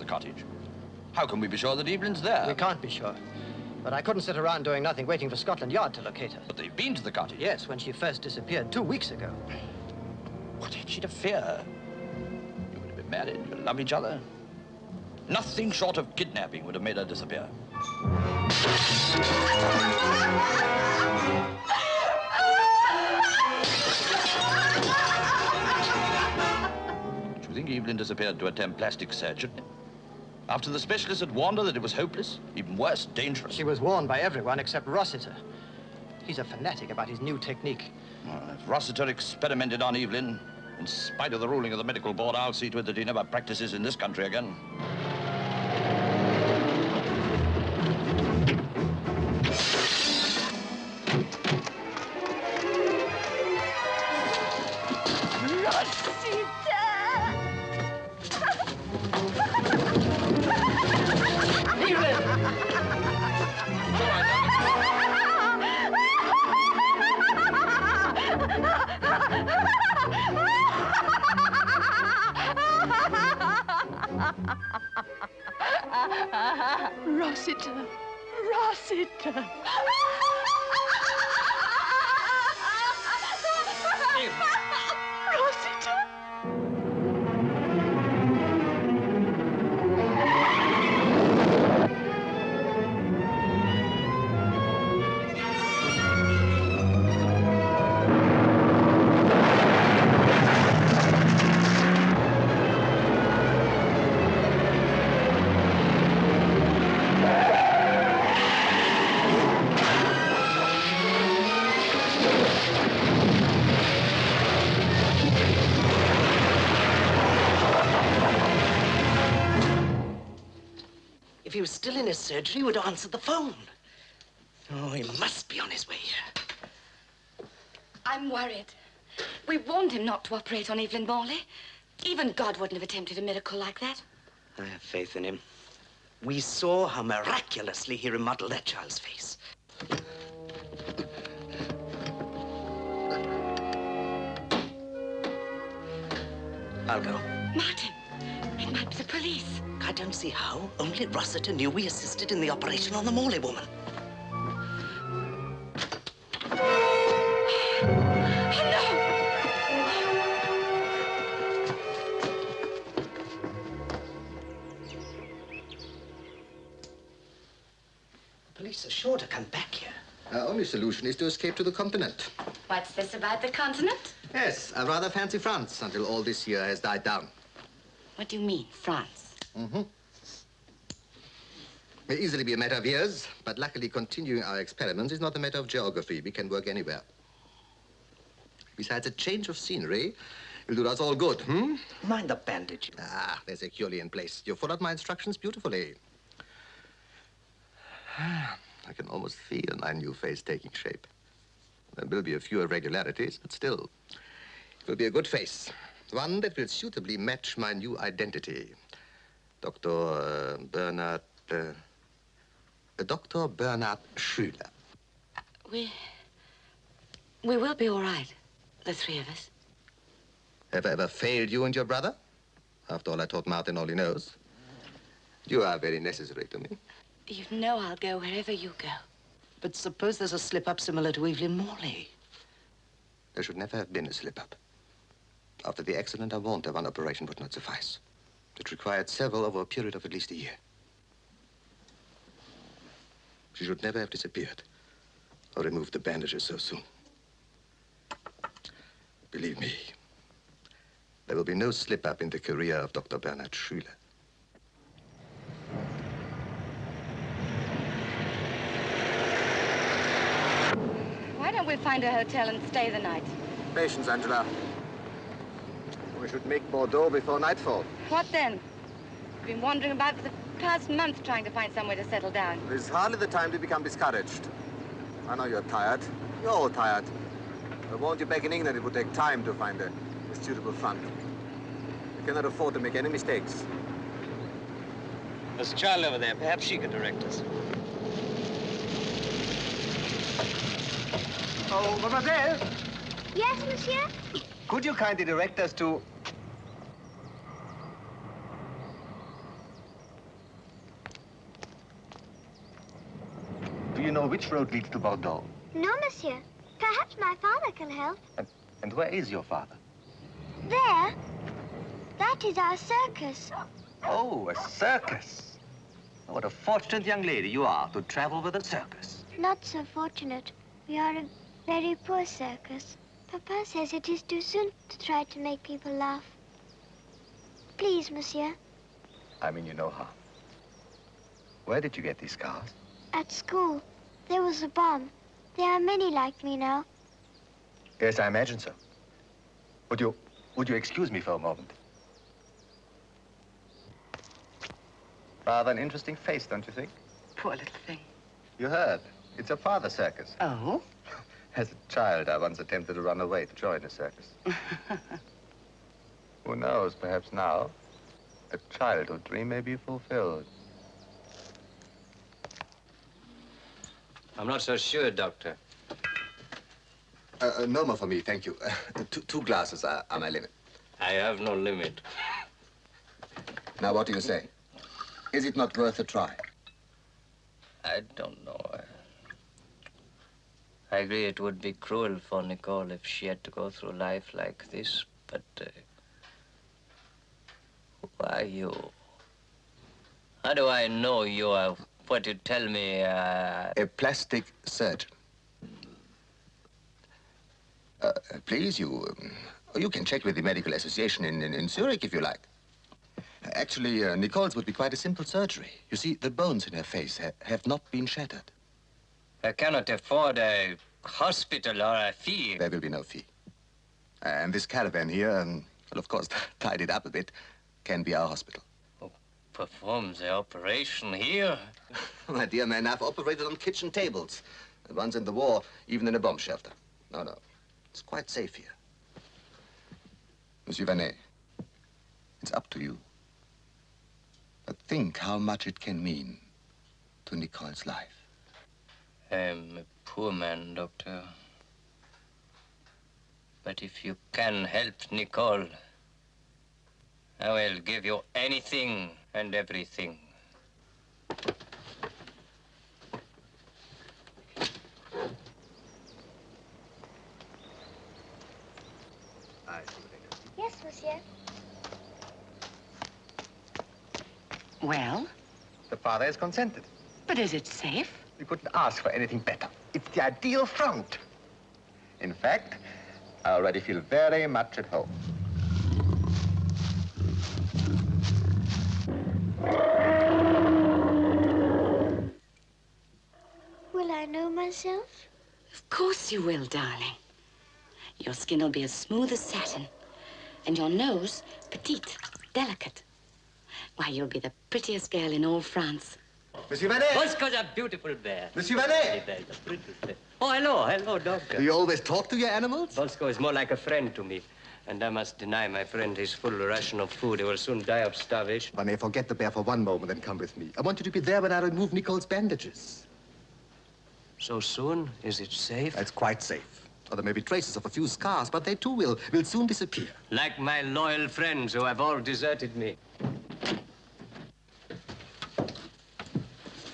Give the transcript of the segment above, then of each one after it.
cottage. How can we be sure that Evelyn's there? We can't be sure. But I couldn't sit around doing nothing waiting for Scotland Yard to locate her. But they've been to the cottage. Yes, when she first disappeared 2 weeks ago. What had she to fear? You would have been married, you love each other. Nothing short of kidnapping would have made her disappear. Do you think Evelyn disappeared to attempt plastic surgery? After the specialist had warned her that it was hopeless, even worse, dangerous. She was warned by everyone except Rossiter. He's a fanatic about his new technique. If Rossiter experimented on Evelyn, in spite of the ruling of the medical board, I'll see to it that he never practices in this country again. Rossiter. Rossiter. Rossiter. If he was still in his surgery, he would answer the phone. Oh, he must be on his way here. I'm worried. We warned him not to operate on Evelyn Morley. Even God wouldn't have attempted a miracle like that. I have faith in him. We saw how miraculously he remodeled that child's face. I'll go. Martin, it might be the police. I don't see how. Only Rossiter knew we assisted in the operation on the Morley woman. The police are sure to come back here. Our only solution is to escape to the continent. What's this about the continent? Yes, I rather fancy France until all this here has died down. What do you mean, France? May easily be a matter of years, but luckily continuing our experiments is not a matter of geography. We can work anywhere. Besides, a change of scenery will do us all good, Mind the bandage. Ah, they're securely in place. You followed my instructions beautifully. I can almost feel my new face taking shape. There will be a few irregularities, but still, it will be a good face. One that will suitably match my new identity. Dr. Bernard Schüler. We will be all right, the three of us. Have I ever failed you and your brother? After all, I taught Martin all he knows. You are very necessary to me. You know I'll go wherever you go. But suppose there's a slip-up similar to Evelyn Morley. There should never have been a slip-up. After the accident, I warned her one operation would not suffice. It required several over a period of at least a year. She should never have disappeared or removed the bandages so soon. Believe me, there will be no slip-up in the career of Dr. Bernard Schüler. Why don't we find a hotel and stay the night? Patience, Angela. We should make Bordeaux before nightfall. What then? We've been wandering about for the past month trying to find somewhere to settle down. It is hardly the time to become discouraged. I know you're tired. You're all tired. I warned you back in England it would take time to find a suitable front. You cannot afford to make any mistakes. There's a child over there. Perhaps she could direct us. Oh, mademoiselle, Yes, monsieur? could you kindly direct us to... you know which road leads to Bordeaux? No, monsieur. Perhaps my father can help. And where is your father? There. That is our circus. Oh, a circus. What a fortunate young lady you are to travel with a circus. Not so fortunate. We are a very poor circus. Papa says it is too soon to try to make people laugh. Please, monsieur. I mean, you know how. Where did you get these scars? At school, there was a bomb. There are many like me now. Yes, I imagine so. Would you excuse me for a moment? Rather an interesting face, don't you think? Poor little thing. You heard. It's a father circus. Oh? As a child, I once attempted to run away to join a circus. Who knows, perhaps now, a childhood dream may be fulfilled. I'm not so sure, Doctor. No more for me, thank you. Two glasses are my limit. I have no limit. Now, what do you say? Is it not worth a try? I don't know. I agree it would be cruel for Nicole if she had to go through life like this, but who are you? How do I know you are what you tell me? A plastic surgeon. Please, you can check with the medical association in Zurich if you like. Actually, Nicole's would be quite a simple surgery. You see, the bones in her face have not been shattered. I cannot afford a hospital or a fee. There will be no fee. And this caravan here, well, of course, tidied up a bit, can be our hospital. Oh, perform the operation here? My dear man, I've operated on kitchen tables. Once in the war, even in a bomb shelter. No. It's quite safe here. Monsieur Vanet, it's up to you. But think how much it can mean to Nicole's life. I'm a poor man, Doctor. But if you can help Nicole, I will give you anything and everything. Yes, monsieur. Well, The father has consented. but is it safe? We couldn't ask for anything better. It's the ideal front. In fact, I already feel very much at home. Will I know myself? Of course you will, darling. Your skin will be as smooth as satin, and your nose petite, delicate. Why, you'll be the prettiest girl in all France. Monsieur Vanet! Bosco's a beautiful bear. Monsieur Vanet! The prettiest bear. Oh, hello, Doctor. Do you always talk to your animals? Bosco is more like a friend to me, and I must deny my friend his full ration of food. He will soon die of starvation. Vanet, forget the bear for one moment and come with me. I want you to be there when I remove Nicole's bandages. So soon? Is it safe? It's quite safe. Or there may be traces of a few scars, but they too will soon disappear. Like my loyal friends who have all deserted me.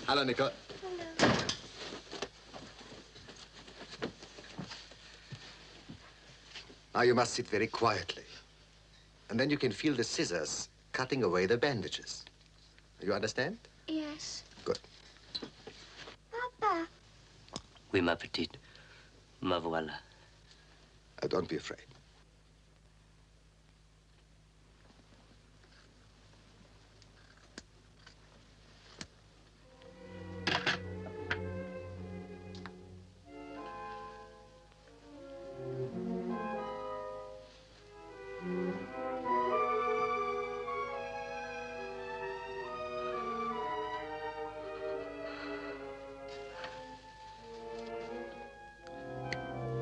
Hello, Nicole. Hello. Now you must sit very quietly. And then you can feel the scissors cutting away the bandages. You understand? Yes. Good. Papa. Oui, ma petite. Ma voilà. Don't be afraid.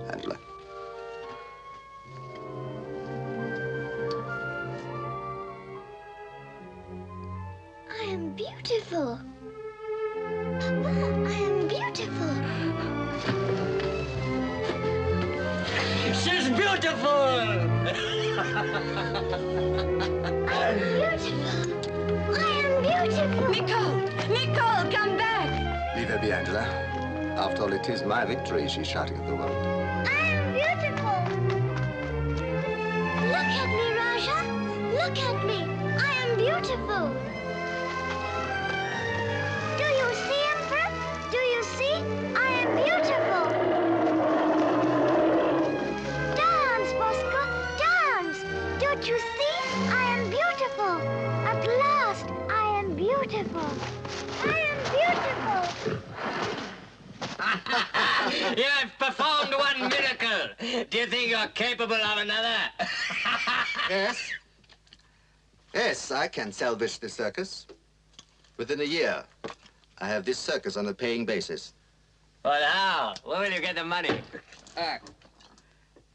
Angela. I am beautiful. Papa, I am beautiful. She's beautiful! I am beautiful. I am beautiful. Nicole, come back! Leave her be, Angela. After all, it is my victory she's shouting at the world. I am beautiful. Look at me, Raja. Look at me. I am beautiful. Do you see, Emperor? Do you see? I am beautiful. Dance, Bosco. Dance. Don't you see? I am beautiful. At last, I am beautiful. I am beautiful. You have performed one miracle. Do you think you're capable of another? Yes. Yes, I can salvage this circus. Within a year, I have this circus on a paying basis. Well, how? Where will you get the money? Where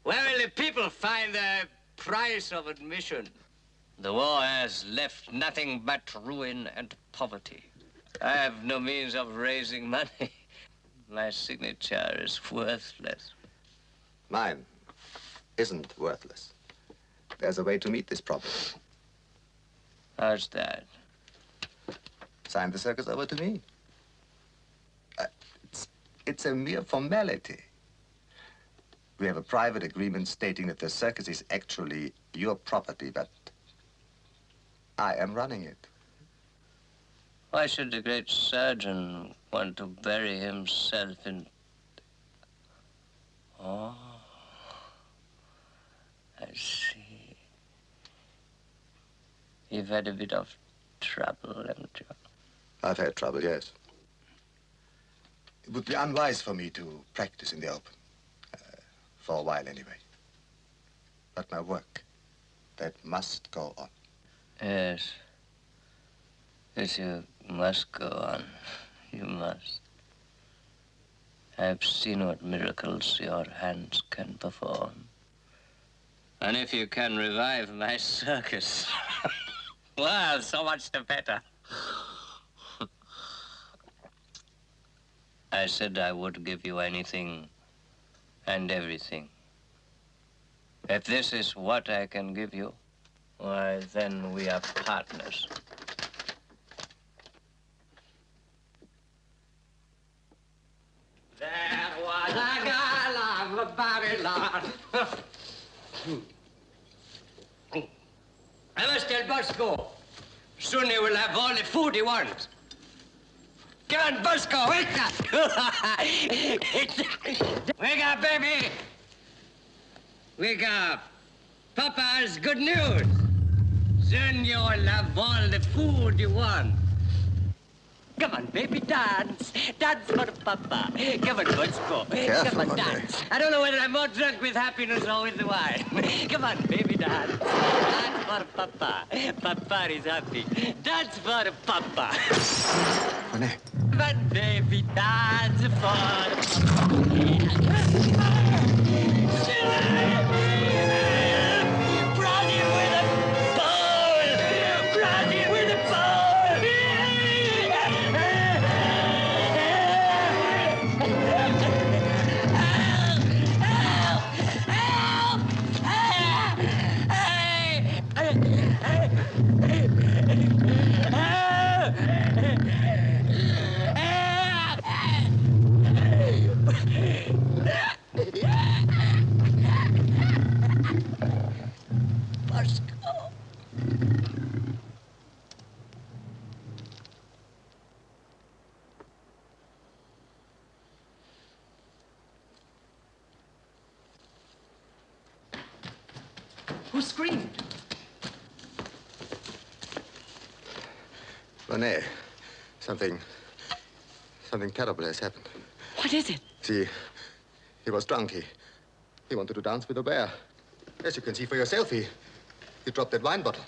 will the people find the price of admission? The war has left nothing but ruin and poverty. I have no means of raising money. My signature is worthless. Mine isn't worthless. There's a way to meet this problem. How's that? Sign the circus over to me. It's a mere formality. We have a private agreement stating that the circus is actually your property, but I am running it. Why should the great surgeon want to bury himself in... Oh, I see. You've had a bit of trouble, haven't you? I've had trouble, yes. It would be unwise for me to practice in the open. For a while, anyway. But my work, that must go on. Yes. Yes, you must go on. You must. I've seen what miracles your hands can perform. And if you can revive my circus, well, so much the better. I said I would give you anything and everything. If this is what I can give you, why, then we are partners. There was a girl of Babylon. I must tell Bosco. Soon he will have all the food he wants. Come on, Bosco, wake up! Wake up, baby! Wake up! Papa has good news. Soon you'll have all the food you want. Come on, baby, dance. Dance for Papa. Come on, Bosco. Careful, Come on, dance. I don't know whether I'm more drunk with happiness or with the wine. Come on, baby, dance. Dance for Papa. Papa is happy. Dance for Papa. Monet. Come on, baby, dance for Papa. Brownie with a bowl. Brownie with a bowl. Who screamed? Monet, something terrible has happened. What is it? See, he was drunk. He wanted to dance with a bear. As you can see for yourself, he dropped that wine bottle.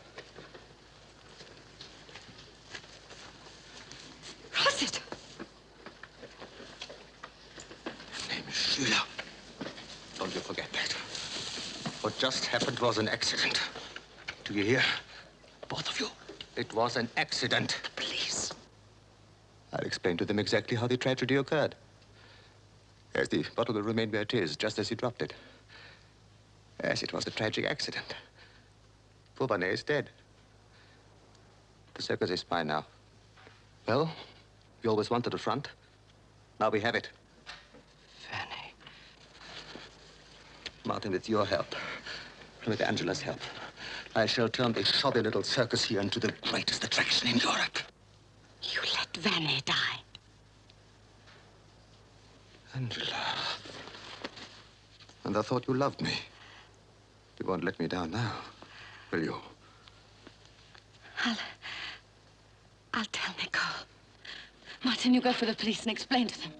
Rossett! His name is Schüler. Don't you forget that. What just happened was an accident. Do you hear? Both of you. It was an accident. Please. I'll explain to them exactly how the tragedy occurred. Yes, the bottle will remain where it is, just as he dropped it. Yes, it was a tragic accident. Poor Barnet is dead. The circus is mine now. Well, we always wanted a front. Now we have it. Martin, with your help, with Angela's help, I shall turn this shoddy little circus here into the greatest attraction in Europe. You let Vanny die. Angela. And I thought you loved me. You won't let me down now, will you? I'll tell Nicole. Martin, you go for the police and explain to them.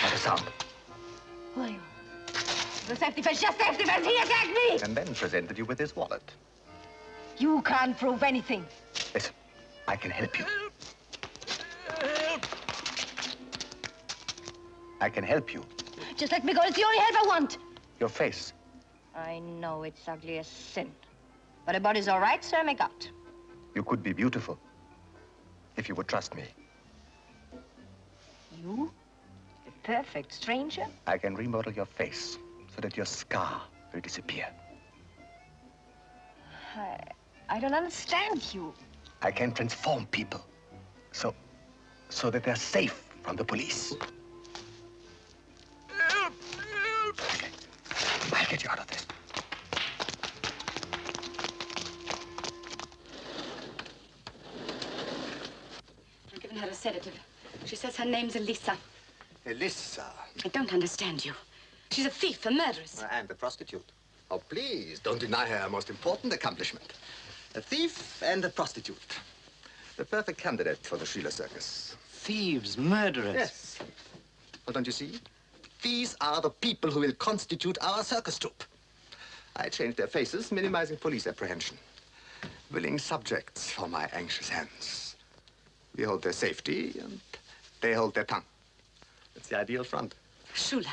Not a sound. Who are you? The safety fence, just safety fence. He attacked me! And then presented you with his wallet. You can't prove anything. Listen, I can help you. I can help you. Just let me go. It's the only help I want. Your face. I know it's ugly as sin. But a body's all right, so make out. You could be beautiful. If you would trust me. You? The perfect stranger? I can remodel your face so that your scar will disappear. I don't understand you. I can transform people so that they're safe from the police. Okay. I'll get you out of this. I've given her a sedative. She says her name's Elisa. Elisa. I don't understand you. She's a thief, a murderess. And a prostitute. Oh, please, don't deny her a most important accomplishment. A thief and a prostitute. The perfect candidate for the Schiller Circus. Thieves, murderers. Yes. Well, don't you see? These are the people who will constitute our circus troupe. I changed their faces, minimizing police apprehension. Willing subjects for my anxious hands. We hold their safety, and they hold their tongue. It's the ideal front. Schiller,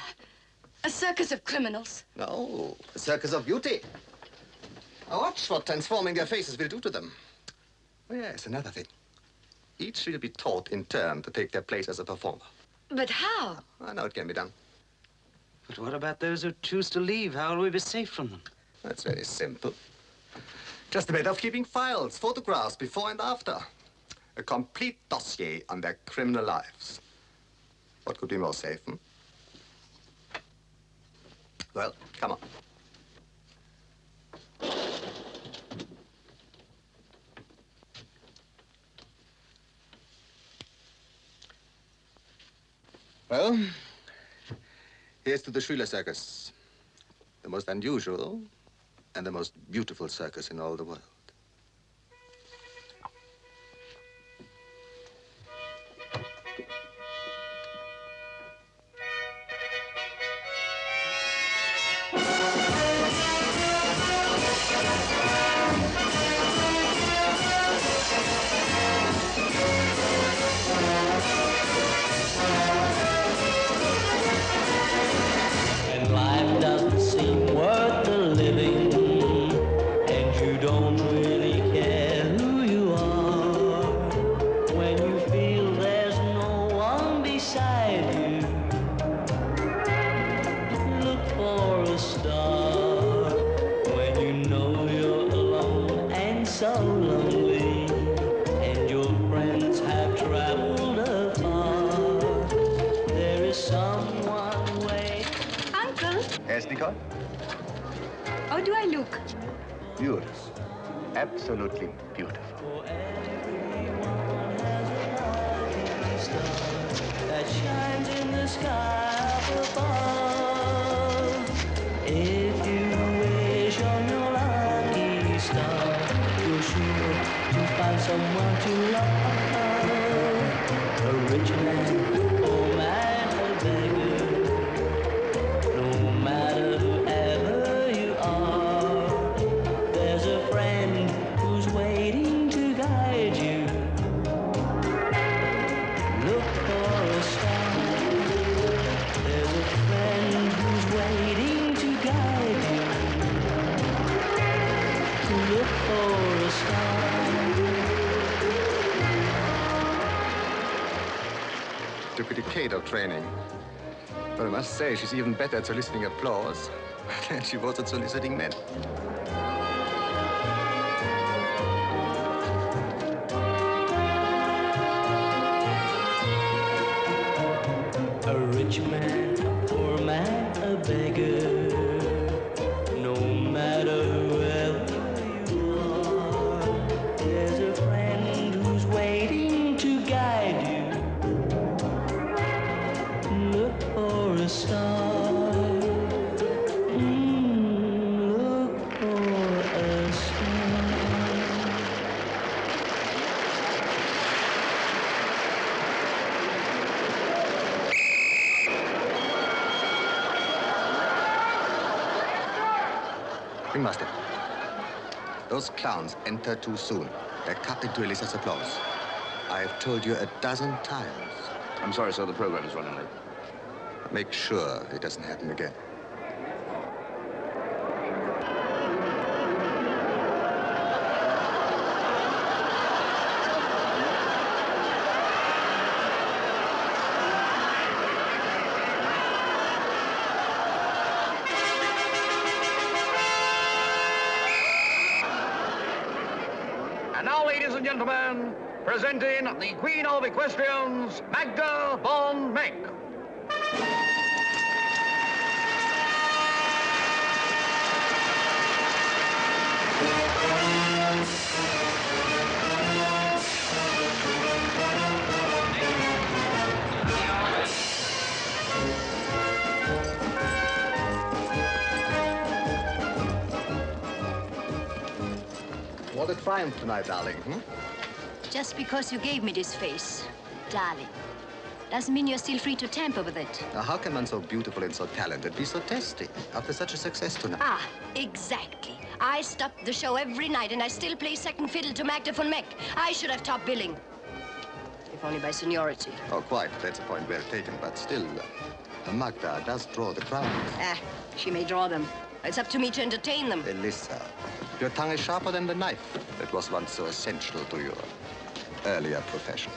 a circus of criminals. No, a circus of beauty. Now watch what transforming their faces will do to them. Oh, yes, another thing. Each will be taught in turn to take their place as a performer. But how? I know it can be done. But what about those who choose to leave? How will we be safe from them? That's very simple. Just a matter of keeping files, photographs before and after. A complete dossier on their criminal lives. What could be more safe, hmm? Well, come on. Well, here's to the Schiller Circus. The most unusual and the most beautiful circus in all the world. Life doesn't seem worth the living, and you don't Nicole? How do I look? Beautiful. Absolutely beautiful. That shines in the sky up above. If you wish on your lucky star, you're sure to find someone to love. A rich man, poor man, a beggar. No matter whoever you are, there's a friend who's waiting to guide you. Look for a star. There's a friend who's waiting to guide you. Look for a star. Took a decade of training. But I must say, she's even better at soliciting applause than she was at soliciting men. A rich man, a poor man, a beggar. No matter whoever you are, there's a friend who's waiting to guide you. Look for a star. Look for a star. Ringmaster. Those clowns enter too soon. They're cut into Elisa's applause. I've told you a dozen times. I'm sorry, sir. The program is running late. Make sure it doesn't happen again. And now, ladies and gentlemen, presenting the Queen of Equestrians, Magda von Meck. What a triumph tonight, darling. Just because you gave me this face, darling, doesn't mean you're still free to tamper with it. Now, how can one so beautiful and so talented be so testy after such a success tonight? Ah, exactly. I stop the show every night and I still play second fiddle to Magda von Meck. I should have top billing. If only by seniority. Oh, quite. That's a point well taken. But still, Magda does draw the crowd. Ah, she may draw them. It's up to me to entertain them. Elisa, your tongue is sharper than the knife that was once so essential to your earlier profession.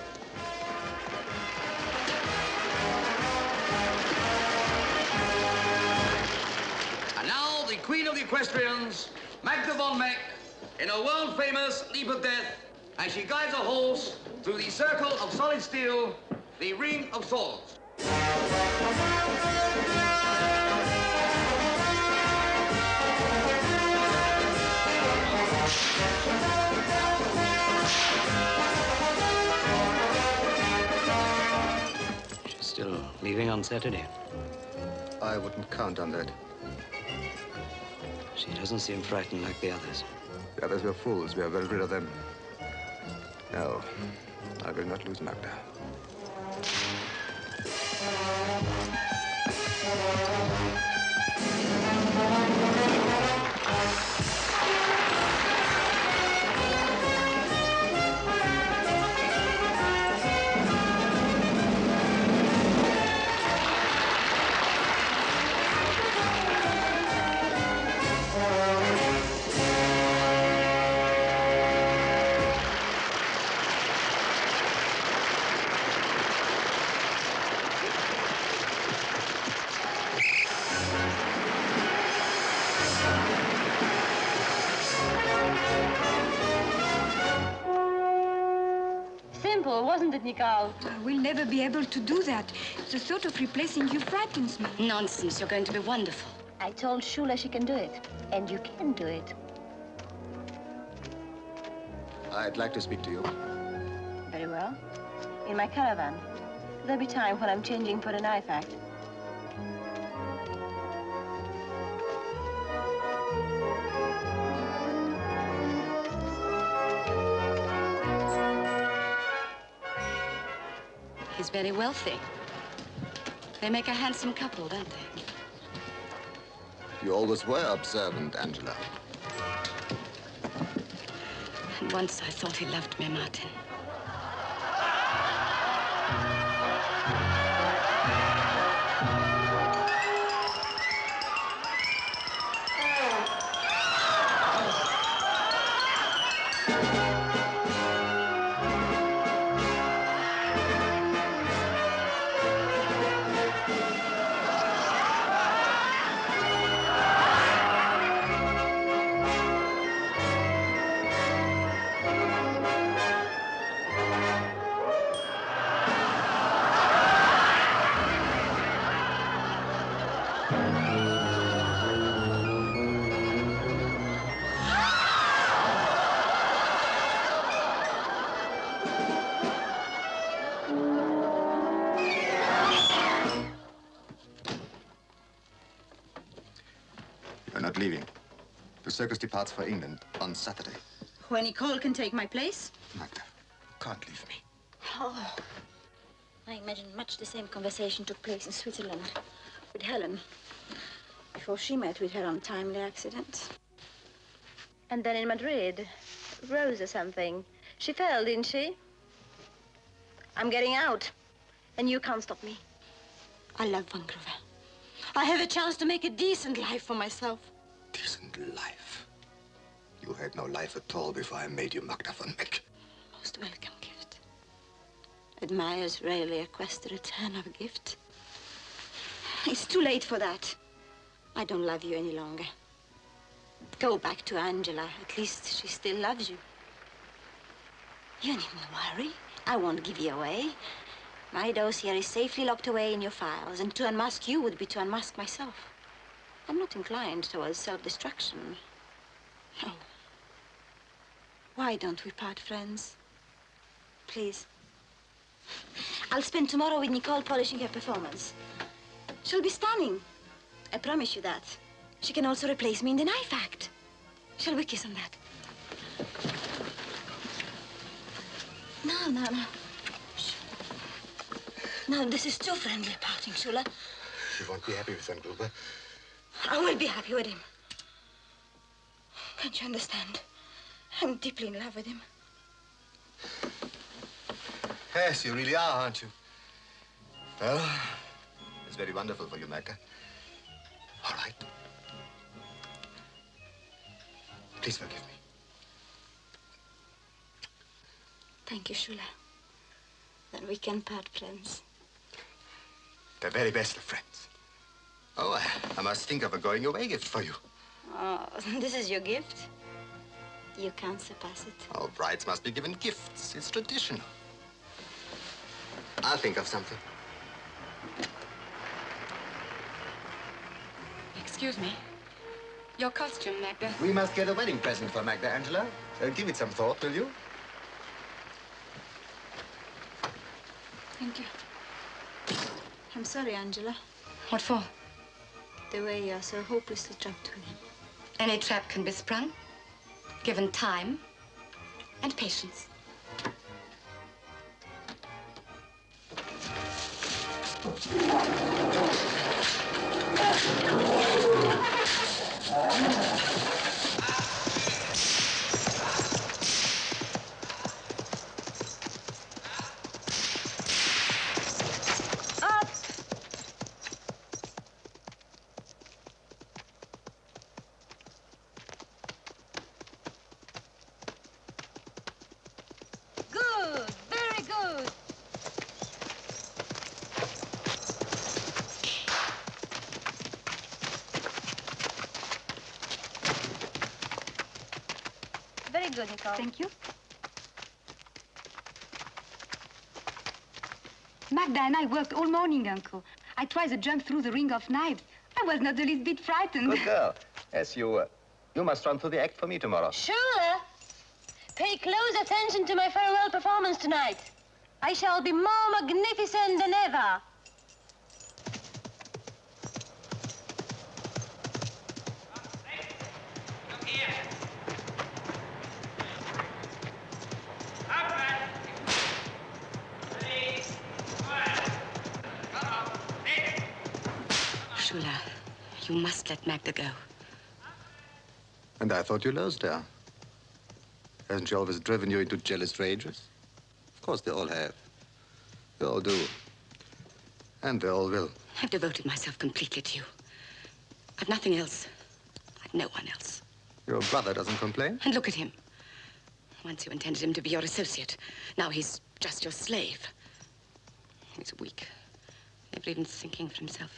And now, the Queen of the Equestrians, Magda von Meck, in a world-famous leap of death, as she guides a horse through the circle of solid steel, the ring of swords. She's still leaving on Saturday. I wouldn't count on that. She doesn't seem frightened like the others. The others were fools. We are well rid of them. No, I will not lose Magda. Wasn't it, Nicole? We'll never be able to do that. The thought of replacing you frightens me. Nonsense. You're going to be wonderful. I told Shula she can do it, and you can do it. I'd like to speak to you. Very well. In my caravan. There'll be time when I'm changing for a knife act. He's very wealthy. They make a handsome couple, don't they? You always were observant, Angela. And once I thought he loved me, Martin. You're not leaving. The circus departs for England on Saturday. When Nicole can take my place? Magda, you can't leave me. Oh. I imagine much the same conversation took place in Switzerland with Helen before she met with her untimely accident. And then in Madrid, Rose or something. She fell, didn't she? I'm getting out, and you can't stop me. I love Vancouver. I have a chance to make a decent life for myself. Decent life? You had no life at all before I made you Magda von Meck. Most welcome gift. Admirers rarely request a return of a gift. It's too late for that. I don't love you any longer. Go back to Angela. At least she still loves you. You needn't worry. I won't give you away. My dossier is safely locked away in your files, and to unmask you would be to unmask myself. I'm not inclined towards self-destruction. No. Why don't we part friends? Please. I'll spend tomorrow with Nicole polishing her performance. She'll be stunning. I promise you that. She can also replace me in the knife act. Shall we kiss on that? No. Shh. No, this is too friendly a parting, Shula. You won't be happy with Van Gruber. I will be happy with him. Can't you understand? I'm deeply in love with him. Yes, you really are, aren't you? Well, it's very wonderful for you, Magda. All right. Please forgive me. Thank you, Shula. Then we can part friends. The very best of friends. Oh, I must think of a going-away gift for you. Oh, this is your gift? You can't surpass it. Oh, brides must be given gifts. It's traditional. I'll think of something. Excuse me. Your costume, Magda. We must get a wedding present for Magda, Angela. Give it some thought, will you? Thank you. I'm sorry, Angela. What for? The way you're so hopelessly trapped with him. Any trap can be sprung, given time and patience. Very good, Nicole. Thank you. Magda and I worked all morning, Uncle. I tried to jump through the ring of knives. I was not the least bit frightened. Good girl. Yes, you must run through the act for me tomorrow. Sure. Pay close attention to my farewell performance tonight. I shall be more magnificent than ever. Shula, you must let Magda go. And I thought you loathed her. Hasn't she always driven you into jealous rages? Of course they all have. They all do. And they all will. I've devoted myself completely to you. I've nothing else. I've no one else. Your brother doesn't complain? And look at him. Once you intended him to be your associate. Now he's just your slave. He's weak. Never even thinking for himself.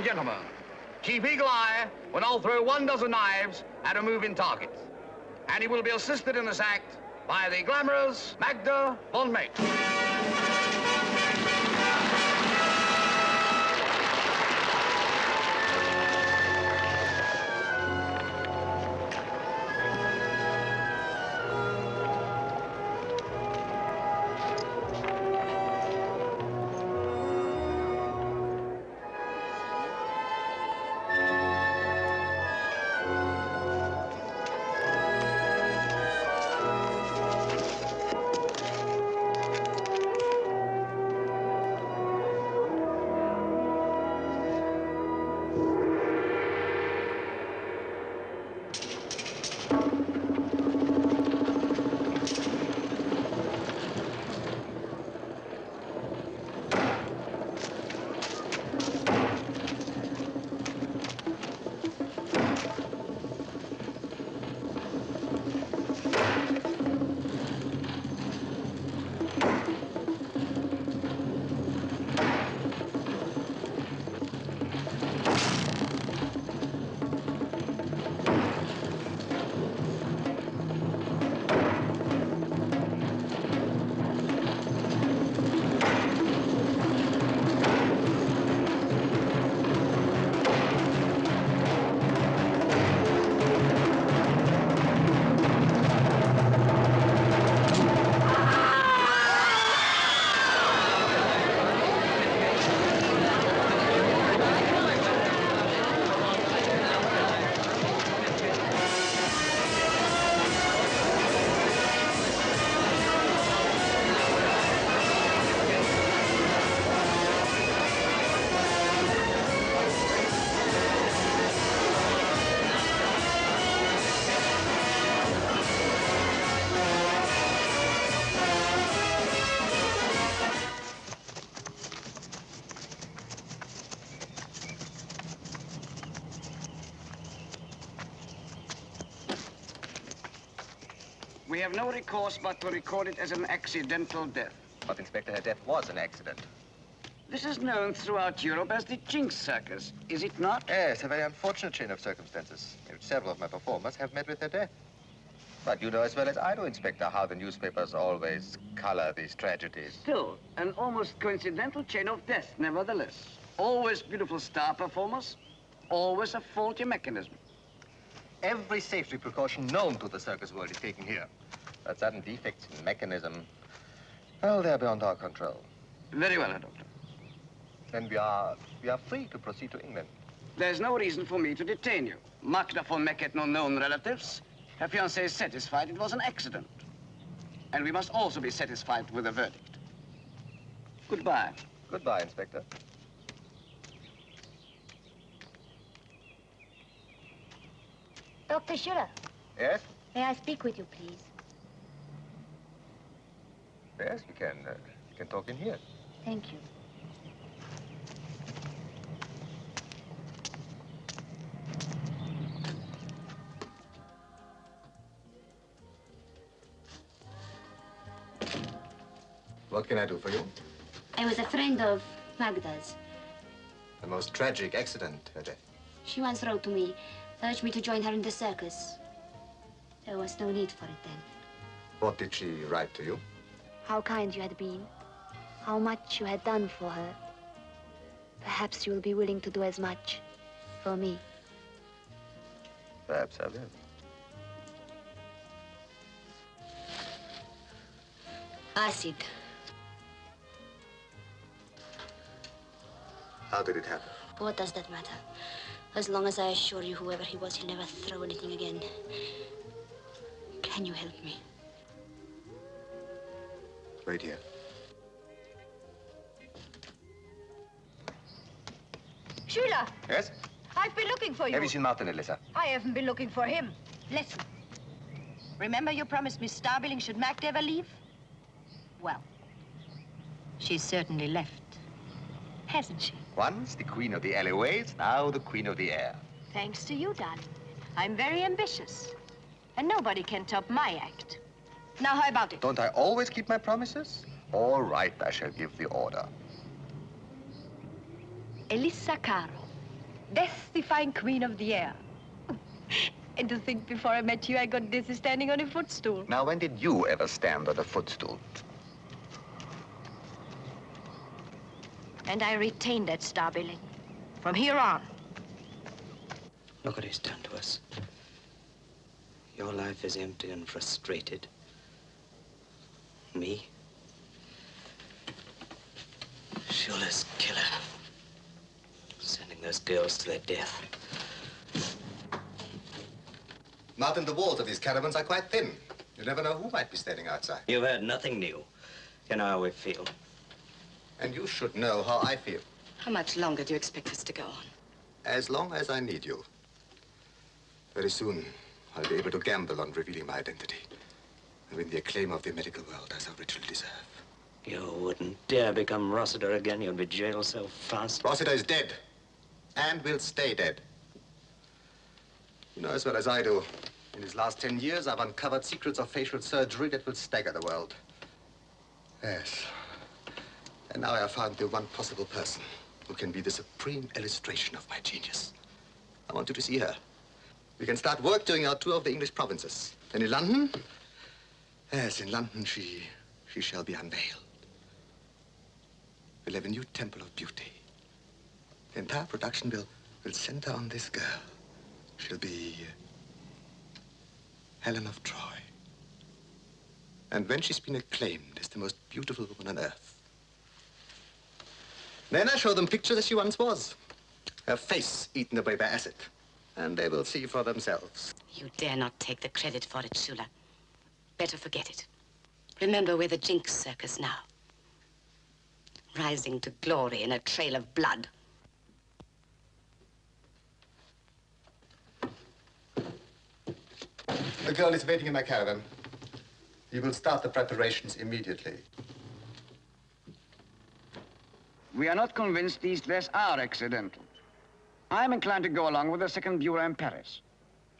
Gentlemen, Chief Eagle Eye will now throw 12 knives at a moving target. And he will be assisted in this act by the glamorous Magda von Meck. We have no recourse but to record it as an accidental death. But, Inspector, her death was an accident. This is known throughout Europe as the Jinxed Circus, is it not? Yes, a very unfortunate chain of circumstances in which several of my performers have met with their death. But you know as well as I do, Inspector, how the newspapers always color these tragedies. Still, an almost coincidental chain of death, nevertheless. Always beautiful star performers, always a faulty mechanism. Every safety precaution known to the circus world is taken here. But sudden defects in mechanism, well, they're beyond our control. Very well, Doctor. Then we are free to proceed to England. There's no reason for me to detain you. Magda von Meck had no known relatives. Her fiancé is satisfied it was an accident. And we must also be satisfied with the verdict. Goodbye. Goodbye, Inspector. Dr. Schuller, Yes? may I speak with you, please? Yes, we can talk in here. Thank you. What can I do for you? I was a friend of Magda's. The most tragic accident, her death. She once wrote to me, urged me to join her in the circus. There was no need for it then. What did she write to you? How kind you had been. How much you had done for her. Perhaps you will be willing to do as much for me. Perhaps I will. Acid. How did it happen? What does that matter? As long as I assure you whoever he was, he'll never throw anything again. Can you help me? Wait here. Schüler, Yes? I've been looking for you. Have you seen Martin, Elissa? I haven't been looking for him. Listen. Remember you promised Miss Starbilling should Mac ever leave? Well, she's certainly left, hasn't she? Once the queen of the alleyways, now the queen of the air. Thanks to you, darling. I'm very ambitious. And nobody can top my act. Now, how about it? Don't I always keep my promises? All right, I shall give the order. Elissa Caro, death-defying queen of the air. And to think before I met you, I got dizzy standing on a footstool. Now, when did you ever stand on a footstool? And I retained that Starbilling. From here on. Look what he's done to us. Your life is empty and frustrated. Me? Schuller's killer. Sending those girls to their death. Martin, the walls of these caravans are quite thin. You never know who might be standing outside. You've heard nothing new. You know how we feel. And you should know how I feel. How much longer do you expect us to go on? As long as I need you. Very soon, I'll be able to gamble on revealing my identity and win the acclaim of the medical world I so richly deserve. You wouldn't dare become Rossiter again. You'd be jailed so fast. Rossiter is dead and will stay dead. You know as well as I do, in his last 10 years, I've uncovered secrets of facial surgery that will stagger the world. Yes. And now I have found the one possible person who can be the supreme illustration of my genius. I want you to see her. We can start work during our tour of the English provinces. And in London, yes, in London, she shall be unveiled. We'll have a new temple of beauty. The entire production will center on this girl. She'll be Helen of Troy. And when she's been acclaimed as the most beautiful woman on earth, then I show them pictures as she once was. Her face eaten away by acid. And they will see for themselves. You dare not take the credit for it, Schüller. Better forget it. Remember, we're the Jinxed Circus now. Rising to glory in a trail of blood. The girl is waiting in my caravan. You will start the preparations immediately. We are not convinced these deaths are accidental. I'm inclined to go along with the second bureau in Paris.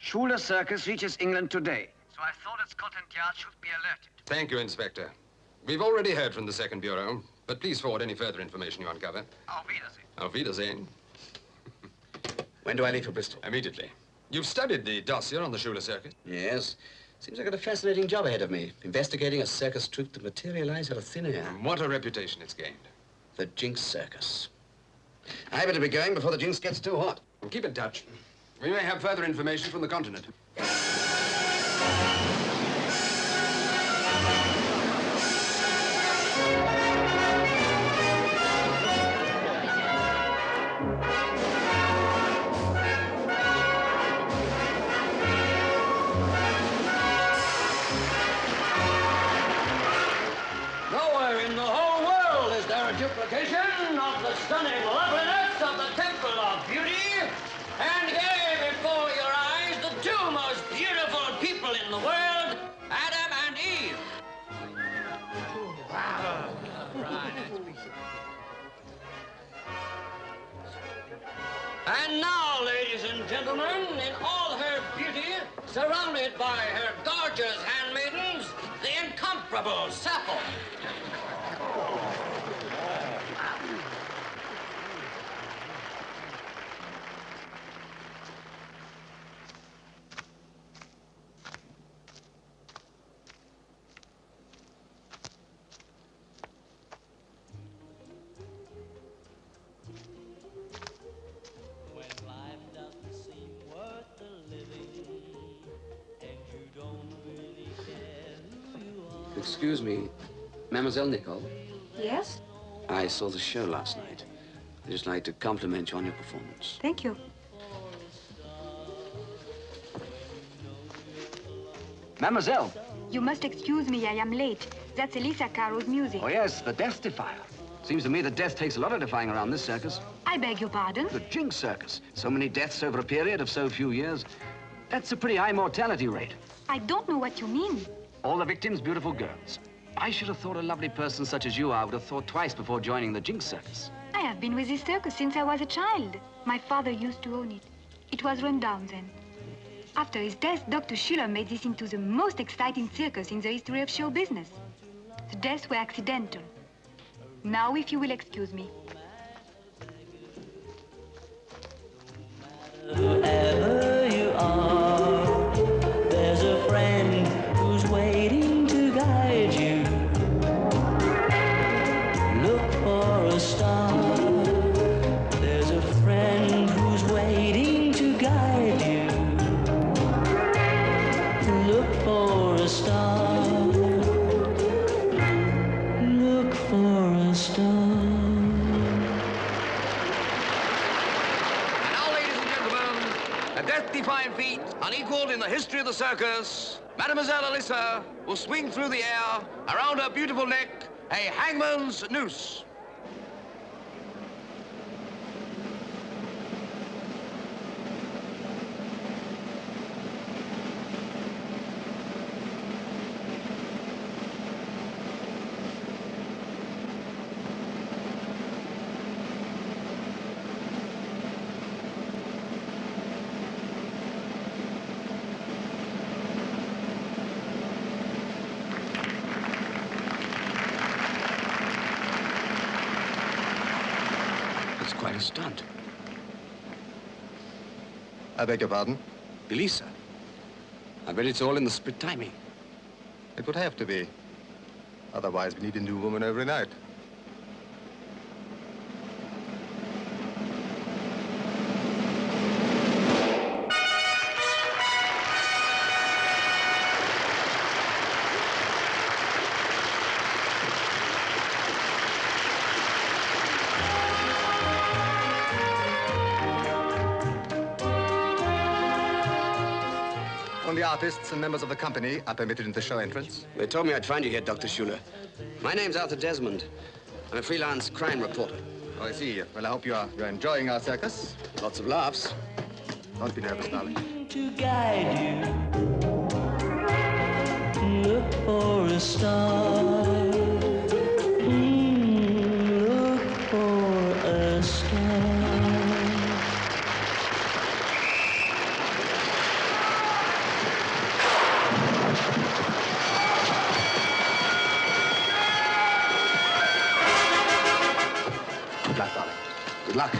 Schuller's circus reaches England today. So so I thought Scotland Yard should be alerted. Thank you, Inspector. We've already heard from the Second Bureau, but please forward any further information you uncover. Auf Wiedersehen. Auf Wiedersehen. When do I leave for Bristol? Immediately. You've studied the dossier on the Schuler Circus? Yes. Seems I've got a fascinating job ahead of me, investigating a circus troupe that materialized out of thin air. And what a reputation it's gained. The Jinxed Circus. I better be going before the jinx gets too hot. Keep in touch. We may have further information from the continent. Nowhere in the whole world is there a duplication of the stunning loveliness of the Temple of Beauty. And here before your eyes, the two most beautiful people in the world, Adam and Eve. Wow. And now, ladies and gentlemen, in all her beauty, surrounded by her gorgeous handmaidens, the incomparable Sappho. Excuse me, Mademoiselle Nicole? Yes? I saw the show last night. I'd just like to compliment you on your performance. Thank you. Mademoiselle! You must excuse me, I am late. That's Elisa Caro's music. Oh, yes, the Death Defier. Seems to me that death takes a lot of defying around this circus. I beg your pardon? The Jinx Circus. So many deaths over a period of so few years. That's a pretty high mortality rate. I don't know what you mean. All the victims, beautiful girls. I should have thought a lovely person such as you are would have thought twice before joining the Jinx Circus. I have been with this circus since I was a child. My father used to own it. It was run down then. After his death, Dr. Schuler made this into the most exciting circus in the history of show business. The deaths were accidental. Now, if you will excuse me. Whoever you are, there's a friend who's waiting to guide you. Look for a star. There's a friend who's waiting to guide you. Look for a star. Look for a star. A death-defying feat, unequaled in the history of the circus, Mademoiselle Alyssa will swing through the air, around her beautiful neck, a hangman's noose. Quite a stunt. I beg your pardon? Elisa. I bet it's all in the split timing. It would have to be. Otherwise, we need a new woman every night. Only artists and members of the company are permitted in the show entrance. They told me I'd find you here, Dr. Schuler. My name's Arthur Desmond. I'm a freelance crime reporter. Oh, I see. Well, I hope you're enjoying our circus. Lots of laughs. Don't be nervous, darling. To guide you. Look for a star. Look for a star. Good luck.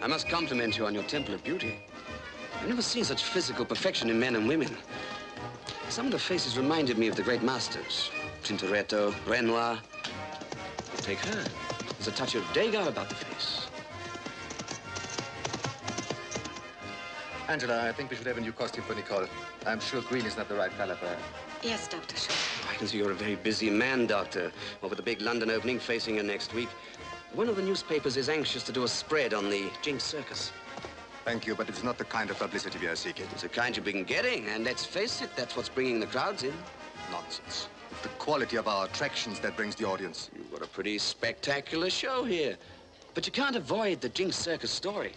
I must compliment you on your Temple of Beauty. I've never seen such physical perfection in men and women. Some of the faces reminded me of the great masters. Tintoretto, Renoir. Take her. There's a touch of Degas about the face. Angela, I think we should have a new costume for Nicole. I'm sure green is not the right color for her. Yes, Dr. Schuller. I can see you're a very busy man, Doctor. Over the big London opening facing you next week. One of the newspapers is anxious to do a spread on the Jinxed Circus. Thank you, but it's not the kind of publicity we are seeking. It's the kind you've been getting, and let's face it, that's what's bringing the crowds in. Nonsense. It's the quality of our attractions that brings the audience. You've got a pretty spectacular show here. But you can't avoid the Jinxed Circus story.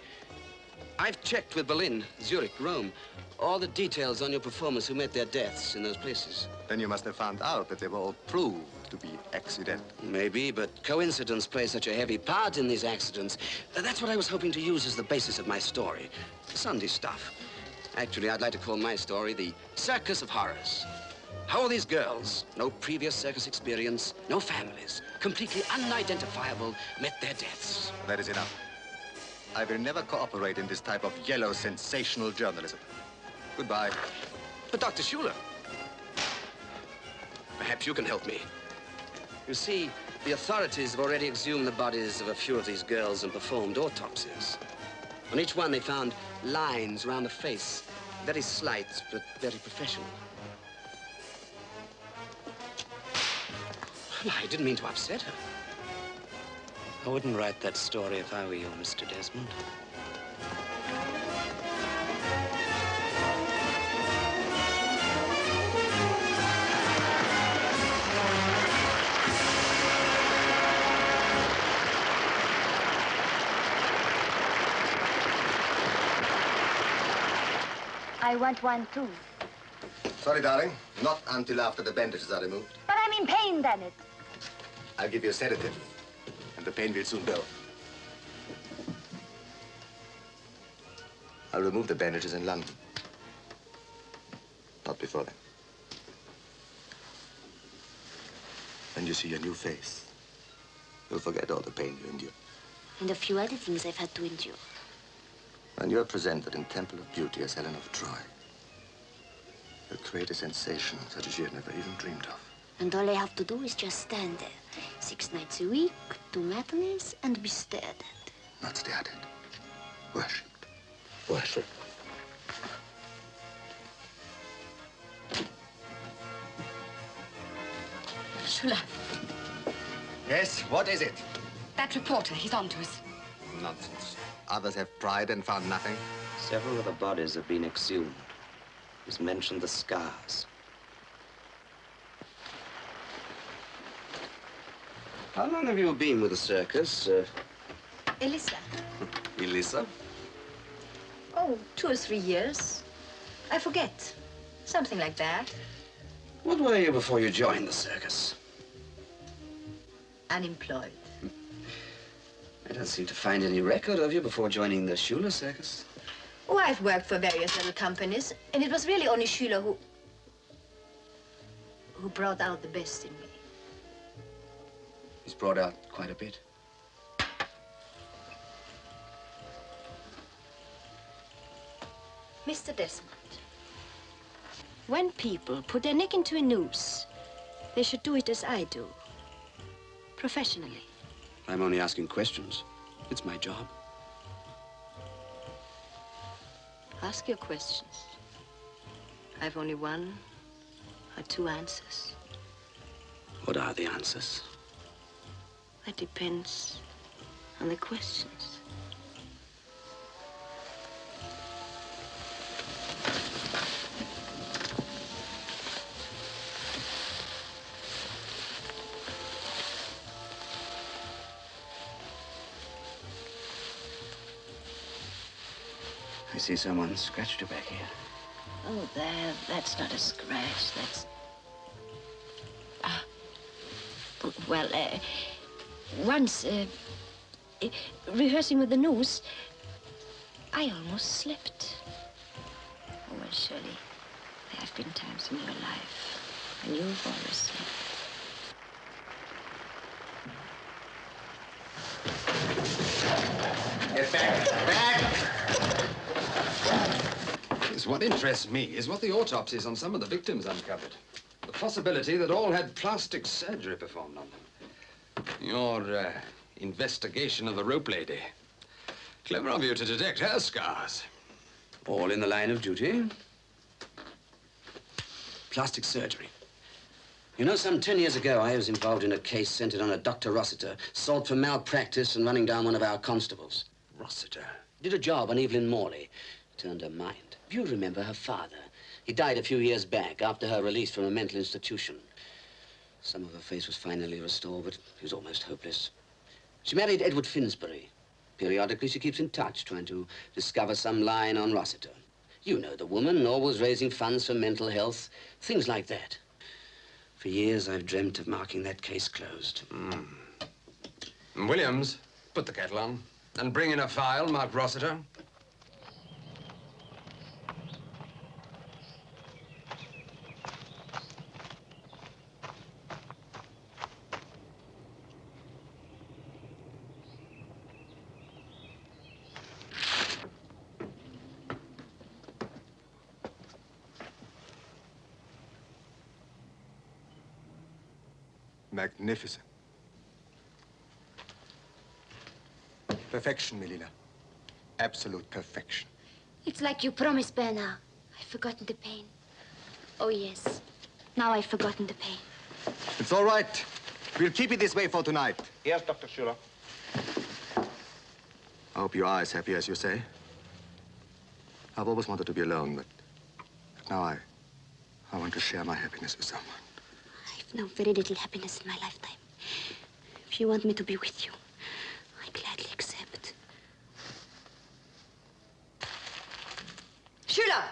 I've checked with Berlin, Zurich, Rome, all the details on your performers who met their deaths in those places. Then you must have found out that they were all proved to be accidental. Maybe, but coincidence plays such a heavy part in these accidents. That's what I was hoping to use as the basis of my story. Sunday stuff. Actually, I'd like to call my story the Circus of Horrors. How are these girls, no previous circus experience, no families, completely unidentifiable, met their deaths? That is enough. I will never cooperate in this type of yellow, sensational journalism. Goodbye. But Dr. Schuller, perhaps you can help me. You see, the authorities have already exhumed the bodies of a few of these girls and performed autopsies. On each one, they found lines around the face, very slight, but very professional. Well, I didn't mean to upset her. I wouldn't write that story if I were you, Mr. Desmond. I want one, too. Sorry, darling. Not until after the bandages are removed. But I'm in pain, Bennett. I'll give you a sedative, and the pain will soon go. I'll remove the bandages in London. Not before then. When you see a new face, you'll forget all the pain you endure. And a few other things I've had to endure. When you're presented in Temple of Beauty as Helen of Troy, you'll create a sensation such as you had never even dreamed of. And all I have to do is just stand there. 6 nights a week, 2 matinees, and be stared at. Not stared at. Worshipped. Worshipped. Schuller, Yes, what is it? that reporter, he's on to us. Nonsense. Others have pried and found nothing. Several of the bodies have been exhumed. He's mentioned the scars. How long have you been with the circus, Elisa. Elisa? Oh, 2 or 3 years. I forget. Something like that. What were you before you joined the circus? Unemployed. I don't seem to find any record of you before joining the Schuller Circus. Oh, I've worked for various little companies, and it was really only Schuller who brought out the best in me. He's brought out quite a bit. Mr. Desmond, when people put their neck into a noose, they should do it as I do. Professionally. I'm only asking questions. It's my job. Ask your questions. I've only 1 or 2 answers. What are the answers? That depends on the questions. I see someone scratched her back here. Oh, there. That's not a scratch. That's... Well, once, rehearsing with the noose, I almost slipped. Oh, well, surely, there have been times in your life when you've always slipped. Get back! Yes, what interests me is what the autopsies on some of the victims uncovered. The possibility that all had plastic surgery performed on them. Your investigation of the rope lady. Clever of you to detect her scars. All in the line of duty. Plastic surgery. You know, some 10 years ago, I was involved in a case centered on a Dr. Rossiter, sought for malpractice and running down one of our constables. Rossiter? Did a job on Evelyn Morley. Turned her mind. You remember her father. He died a few years back after her release from a mental institution. Some of her face was finally restored, but he was almost hopeless. She married Edward Finsbury. Periodically, she keeps in touch, trying to discover some line on Rossiter. You know the woman, always raising funds for mental health, things like that. For years, I've dreamt of marking that case closed. Williams, put the kettle on and bring in a file marked Rossiter. Magnificent. Perfection, Melina. Absolute perfection. It's like you promised, Bernard. I've forgotten the pain. Oh, yes. Now I've forgotten the pain. It's all right. We'll keep it this way for tonight. Yes, Dr. Schuler. I hope you are as happy as you say. I've always wanted to be alone, but now I want to share my happiness with someone. I've known very little happiness in my lifetime. If you want me to be with you, I gladly accept. Schuler!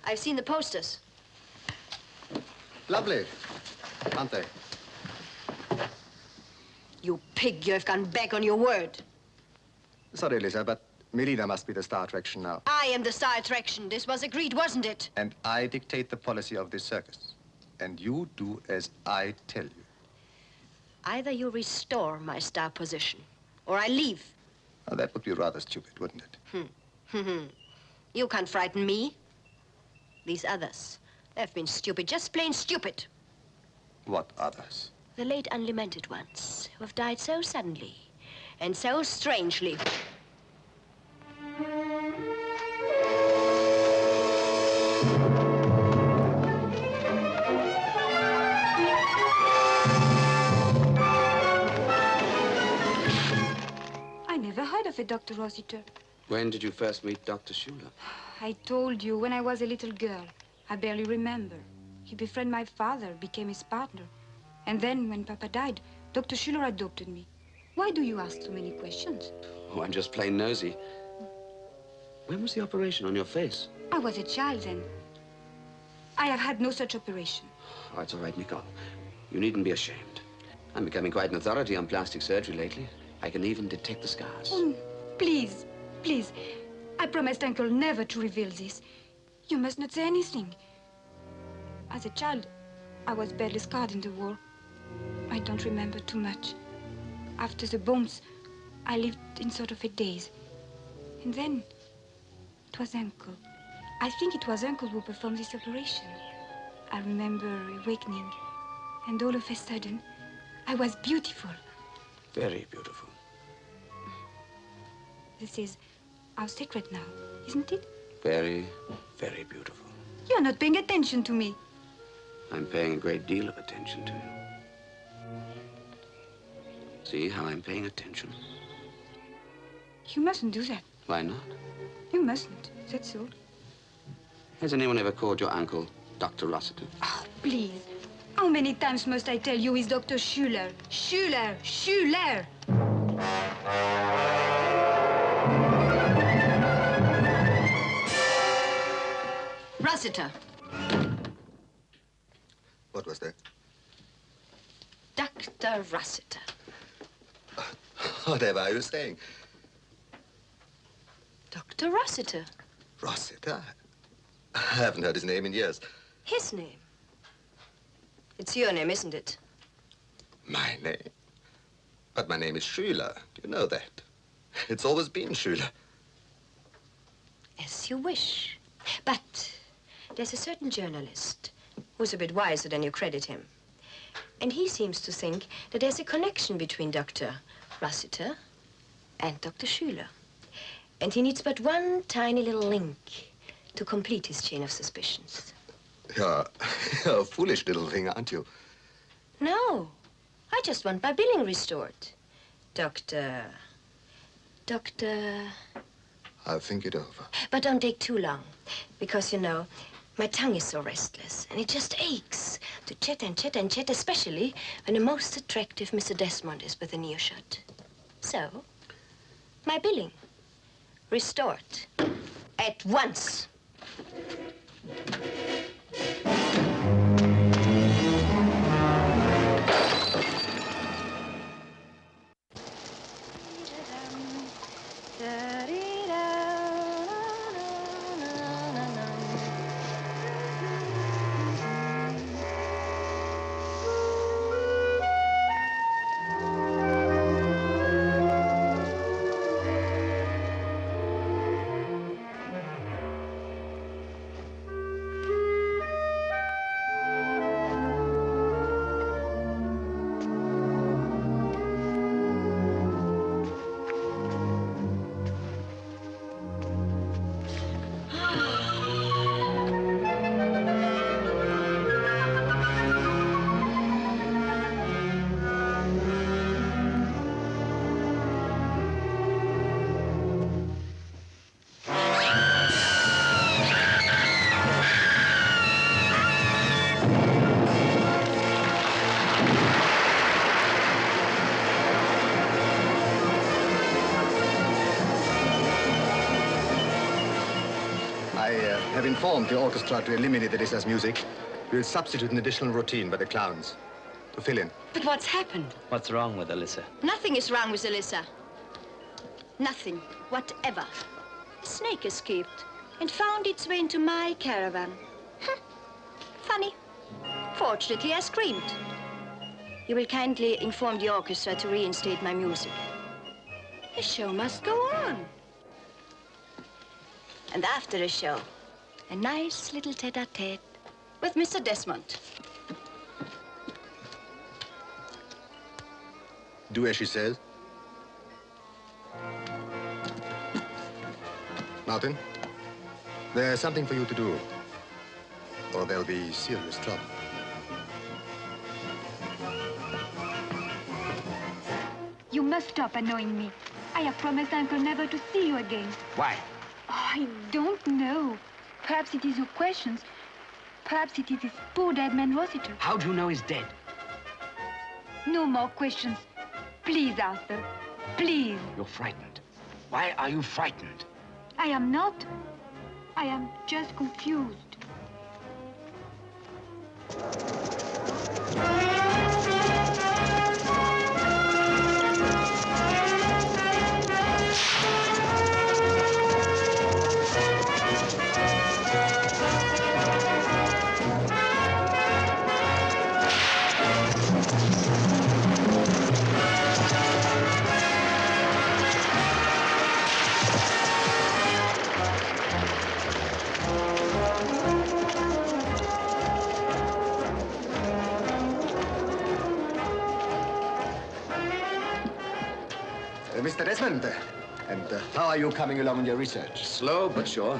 I've seen the posters. Lovely, aren't they? You pig, you have gone back on your word. Sorry, Lisa, but Melina must be the star attraction now. I am the star attraction. This was agreed, wasn't it? And I dictate the policy of this circus. And you do as I tell you. Either you restore my star position, or I leave. Now, that would be rather stupid, wouldn't it? You can't frighten me. These others, they've been stupid, just plain stupid. What others? The late unlamented ones, who have died so suddenly and so strangely. I never heard of a Dr. Rossiter. When did you first meet Dr. Schuler? I told you, when I was a little girl. I barely remember. He befriended my father, became his partner. And then, when Papa died, Dr. Schuler adopted me. Why do you ask so many questions? Oh, I'm just plain nosy. When was the operation on your face? I was a child then. I have had no such operation. Oh, it's all right, Nicole. You needn't be ashamed. I'm becoming quite an authority on plastic surgery lately. I can even detect the scars. Oh, please, please. I promised Uncle never to reveal this. You must not say anything. As a child, I was badly scarred in the war. I don't remember too much. After the bombs, I lived in sort of a daze. And then, it was Uncle. I think it was Uncle who performed this operation. I remember awakening, and all of a sudden, I was beautiful. Very beautiful. This is our secret now, isn't it? Very, very beautiful. You're not paying attention to me. I'm paying a great deal of attention to you. See how I'm paying attention? You mustn't do that. Why not? You mustn't, that's all. Has anyone ever called your uncle Dr. Rossiter? Oh, please. How many times must I tell you he's Dr. Schuler? Schuler! Schuler! Rossiter. What was that? Dr. Rossiter. Whatever are you saying? Dr. Rossiter. Rossiter? I haven't heard his name in years. His name. It's your name, isn't it? My name? But my name is Schüler. Do you know that? It's always been Schüler. As you wish. But there's a certain journalist who's a bit wiser than you credit him. And he seems to think that there's a connection between Dr. Rossiter and Dr. Schüler. And he needs but one tiny little link to complete his chain of suspicions. You're a foolish little thing, aren't you? No, I just want my billing restored. Doctor... I'll think it over. But don't take too long, because, you know, my tongue is so restless, and it just aches to chat and chat and chat, especially when the most attractive Mr. Desmond is within earshot. So, my billing, restored at once. Have informed the orchestra to eliminate the Lissa's music. We'll substitute an additional routine by the clowns to fill in. But what's happened? What's wrong with Alyssa? Nothing is wrong with Alyssa. Nothing, whatever. A snake escaped and found its way into my caravan. Funny. Fortunately, I screamed. You will kindly inform the orchestra to reinstate my music. The show must go on. And after the show, a nice little tete-a-tete with Mr. Desmond. Do as she says. Martin, there's something for you to do, or there'll be serious trouble. You must stop annoying me. I have promised Uncle never to see you again. Why? Oh, I don't know. Perhaps it is your questions. Perhaps it is this poor dead man Rossiter. How do you know he's dead? No more questions. Please, Arthur. Please. You're frightened. Why are you frightened? I am not. I am just confused. Mr. Desmond, and how are you coming along in your research? Slow, but sure.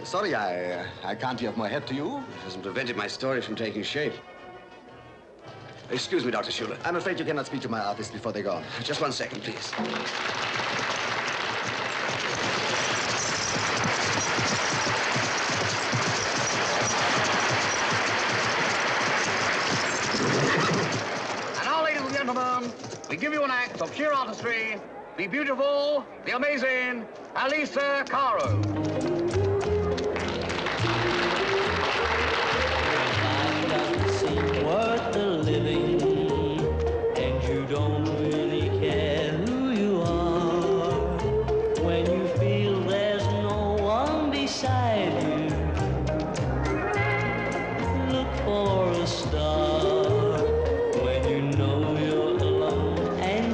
Sorry, I can't be of more help to you. It hasn't prevented my story from taking shape. Excuse me, Dr. Schüler. I'm afraid you cannot speak to my artists before they go on. Just 1 second, please. And now, ladies and gentlemen, we give you an act of sheer artistry, the beautiful, the amazing Alyssa Caro.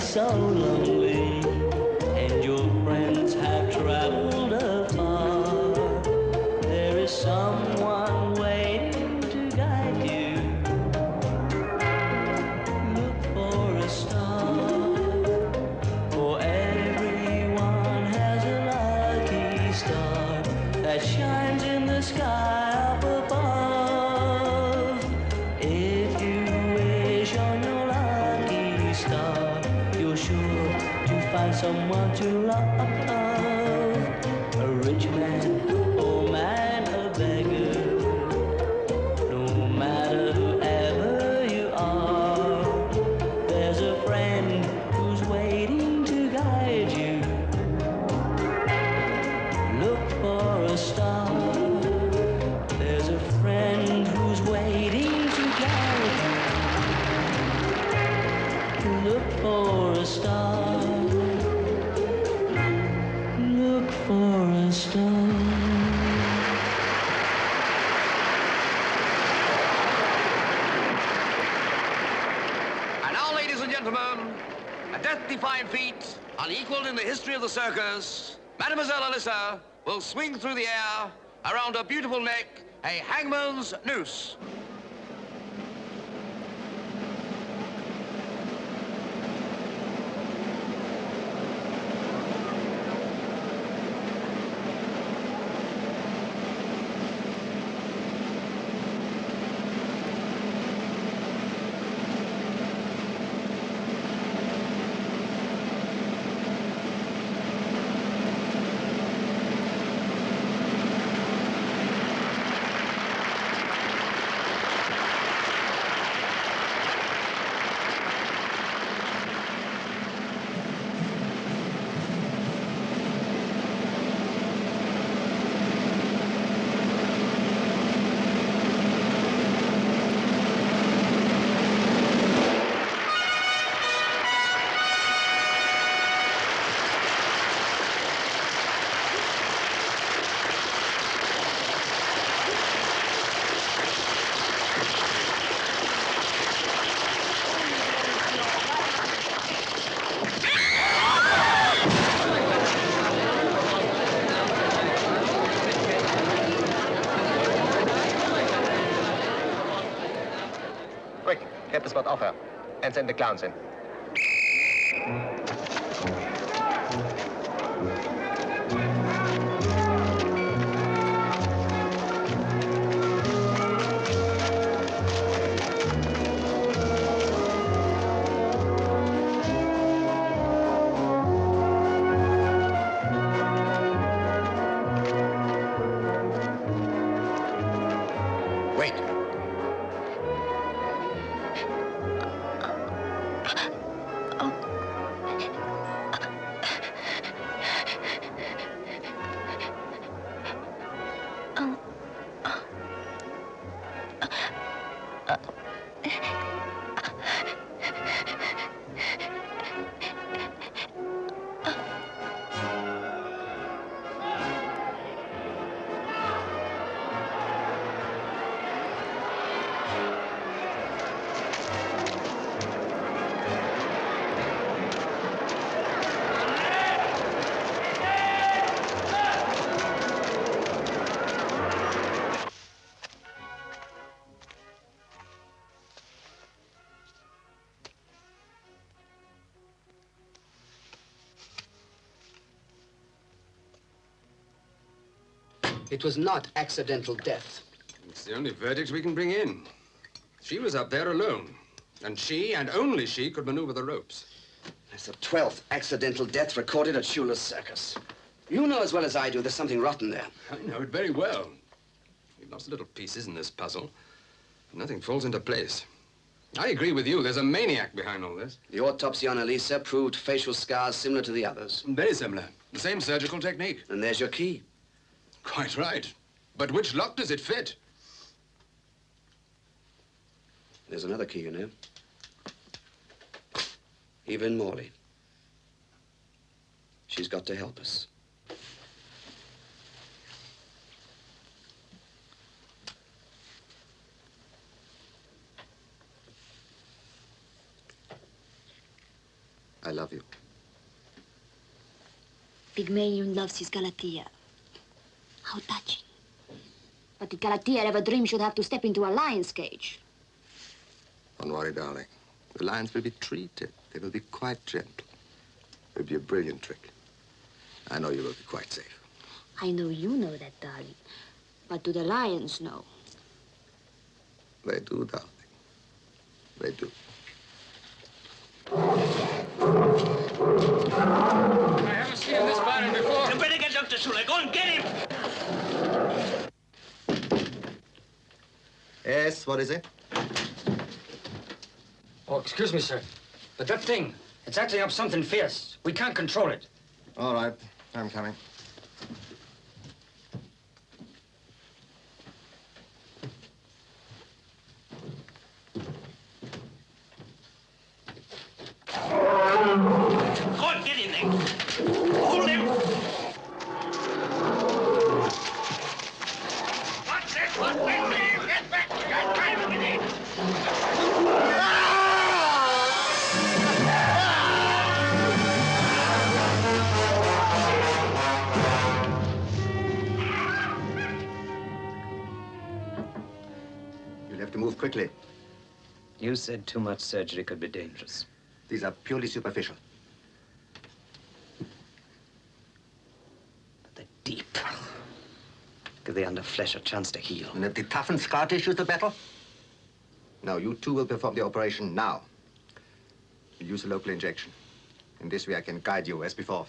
so lonely, and your friends have traveled afar. There is someone waiting to guide you. Look for a star, for everyone has a lucky star that shines in the sky up above. If you wish on your lucky star, you're sure to find someone to love. A rich man, poor man, a beggar, no matter whoever you are, there's a friend who's waiting to guide you. Look for a star. There's a friend who's waiting to guide you. Look for a star. Look for a star. And now, ladies and gentlemen, a death-defying feat unequaled in the history of the circus, Mademoiselle Alyssa will swing through the air around her beautiful neck a hangman's noose. Quick, get the spot off her and send the clowns in. Wait. It was not accidental death. It's the only verdict we can bring in. She was up there alone, and she, and only she, could maneuver the ropes. That's the 12th accidental death recorded at Schuler's Circus. You know as well as I do there's something rotten there. I know it very well. We've lost little pieces in this puzzle. Nothing falls into place. I agree with you. There's a maniac behind all this. The autopsy on Elisa proved facial scars similar to the others. Very similar. The same surgical technique. And there's your key. Quite right. But which lock does it fit? There's another key, you know. Evelyn Morley. She's got to help us. I love you. Pygmalion loves his Galatea. How touching. But did Galatea ever dream she'd have to step into a lion's cage? Don't worry, darling. The lions will be treated. They will be quite gentle. It will be a brilliant trick. I know you will be quite safe. I know you know that, darling. But do the lions know? They do, darling. They do. I haven't seen this pattern before. You better get Dr. Schuler. Go and get him! Yes, what is it? Oh, excuse me, sir. But that thing, it's acting up something fierce. We can't control it. All right, I'm coming. Go and get him then. Hold him. What's it? What? Get back. You got time to get in. You'll have to move quickly. You said too much surgery could be dangerous. These are purely superficial. But they're deep. Give the underflesh a chance to heal. And if the toughened scar tissues the battle? Now, you two will perform the operation now. We'll use a local injection. In this way, I can guide you as before.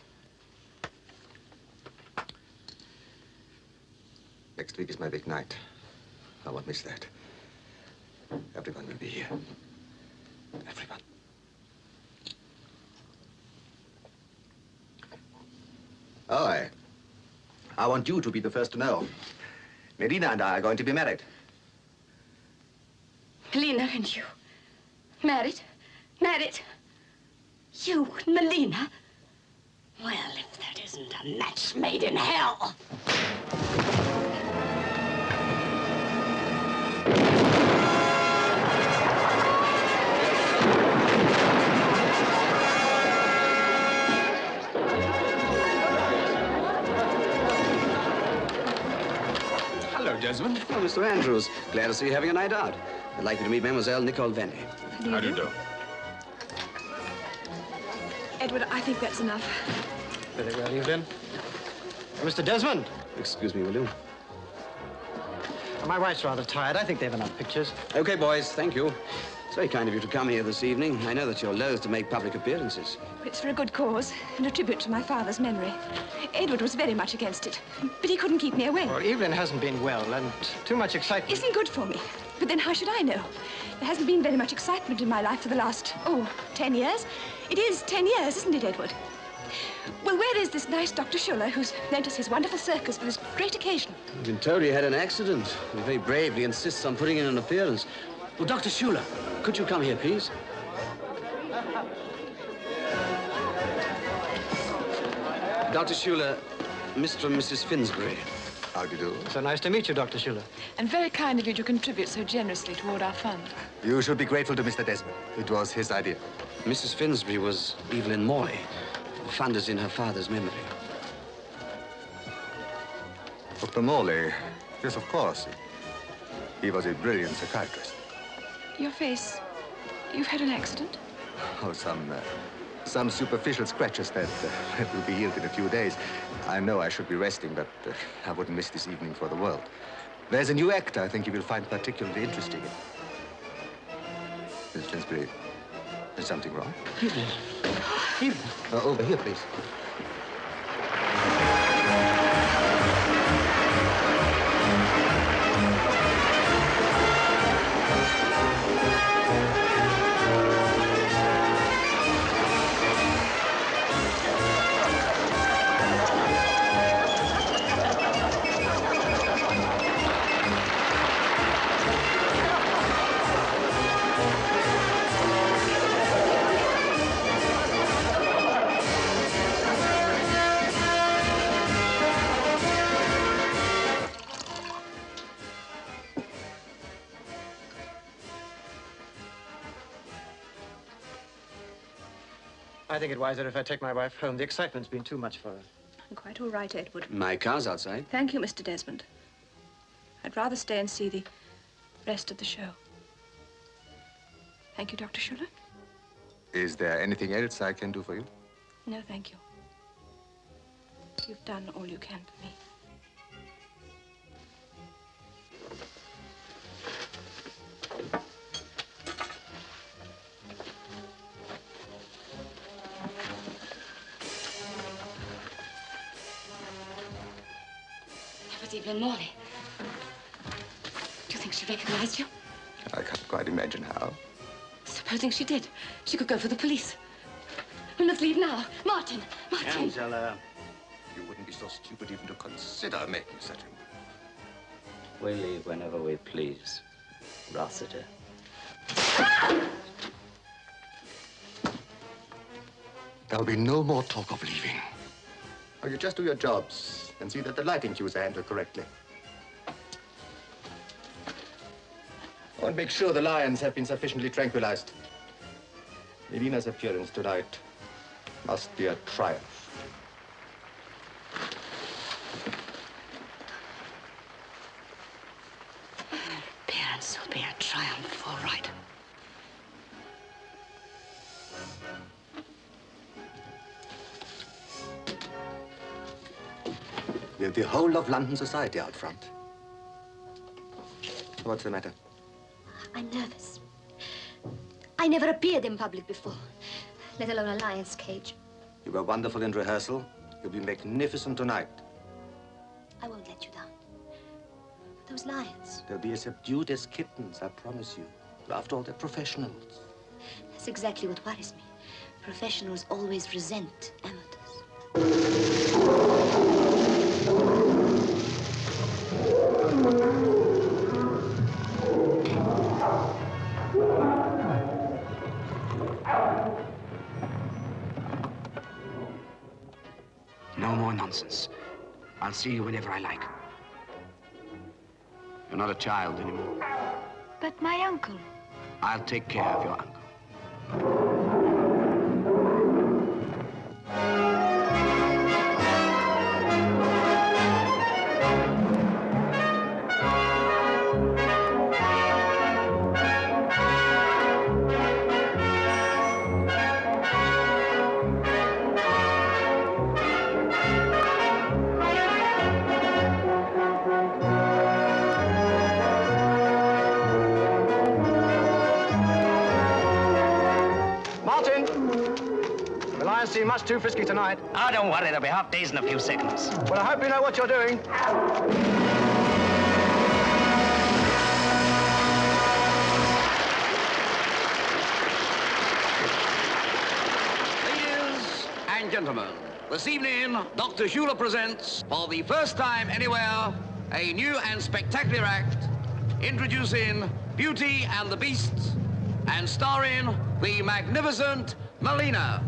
Next week is my big night. I won't miss that. Everyone will be here. Everyone. Oh, I want you to be the first to know. Medina and I are going to be married. Melina and you. Married? Married? You and Melina? Well, if that isn't a match made in hell. Desmond. Oh, Mr. Andrews. Glad to see you having a night out. I'd like you to meet Mademoiselle Nicole Venny. How do you do? Edward, I think that's enough. Very well, Evelyn. Mr. Desmond. Excuse me, will you? My wife's rather tired. I think they have enough pictures. Okay, boys, thank you. It's very kind of you to come here this evening. I know that you're loath to make public appearances. It's for a good cause and a tribute to my father's memory. Edward was very much against it, but he couldn't keep me away. Well, Evelyn hasn't been well, and too much excitement. Isn't good for me. But then how should I know? There hasn't been very much excitement in my life for the last, 10 years. It is 10 years, isn't it, Edward? Well, where is this nice Dr. Schuler who's lent us his wonderful circus for this great occasion? I've been told he had an accident. He very bravely insists on putting in an appearance. Well, Dr. Schuler, could you come here, please? Dr. Schuler, Mr. and Mrs. Finsbury. How do you do? So nice to meet you, Dr. Schuler. And very kind of you to contribute so generously toward our fund. You should be grateful to Mr. Desmond. It was his idea. Mrs. Finsbury was Evelyn Morley. The fund is in her father's memory. Dr. Morley, yes, of course. He was a brilliant psychiatrist. Your face, you've had an accident? Oh, some superficial scratches that will be healed in a few days. I know I should be resting, but I wouldn't miss this evening for the world. There's a new actor I think you will find particularly interesting. Mrs. Finsbury, is something wrong? Evelyn. Evelyn. Over here, please. I think it wiser if I take my wife home. The excitement's been too much for her. I'm quite all right, Edward. My car's outside. Thank you, Mr. Desmond. I'd rather stay and see the rest of the show. Thank you, Dr. Schuller. Is there anything else I can do for you? No, thank you. You've done all you can for me. It was Evelyn Morley. Do you think she recognized you? I can't quite imagine how. Supposing she did, she could go for the police. We must leave now. Martin! Martin! Angela, you wouldn't be so stupid even to consider making such a move. We leave whenever we please, Rossiter. There'll be no more talk of leaving. Or you just do your jobs and see that the lighting cues are handled correctly. Oh, and make sure the lions have been sufficiently tranquilized. Melina's appearance tonight must be a triumph. Her appearance will be a triumph, all right. We have the whole of London society out front. What's the matter? I'm nervous. I never appeared in public before, let alone a lion's cage. You were wonderful in rehearsal. You'll be magnificent tonight. I won't let you down. Those lions, They'll be as subdued as kittens, I promise you. After all, they're professionals. that's exactly what worries me. Professionals always resent amateurs. No more nonsense. I'll see you whenever I like. You're not a child anymore. But my uncle. I'll take care of your uncle. Martin! The lions seem much too frisky tonight. Oh, don't worry. They'll be half dazed in a few seconds. Well, I hope you know what you're doing. Ladies and gentlemen, this evening, Dr. Schuller presents, for the first time anywhere, a new and spectacular act, introducing Beauty and the Beast, and starring the magnificent Melina.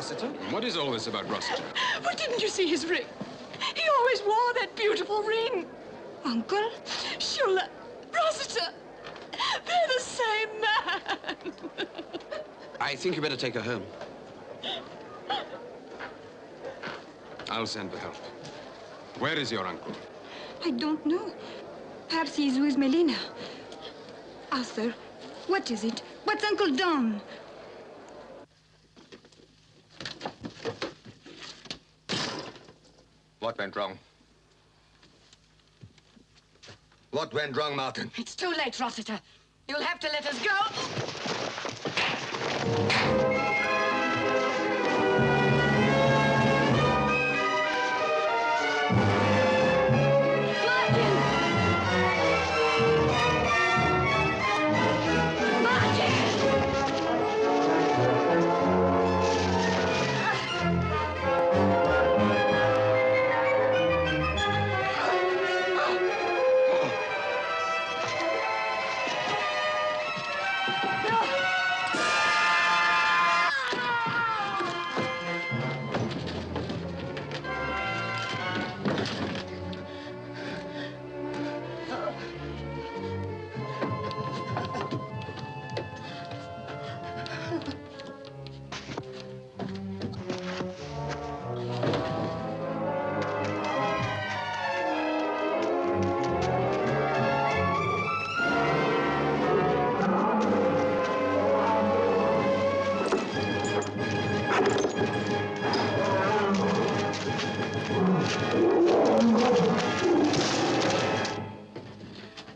Rossiter? What is all this about Rossiter? But didn't you see his ring? He always wore that beautiful ring. Uncle, Shula, Rossiter, they're the same man. I think you better take her home. I'll send for help. Where is your uncle? I don't know. Perhaps he's with Melina. Arthur, what is it? What's Uncle done? What went wrong? What went wrong, Martin? It's too late, Rossiter. You'll have to let us go.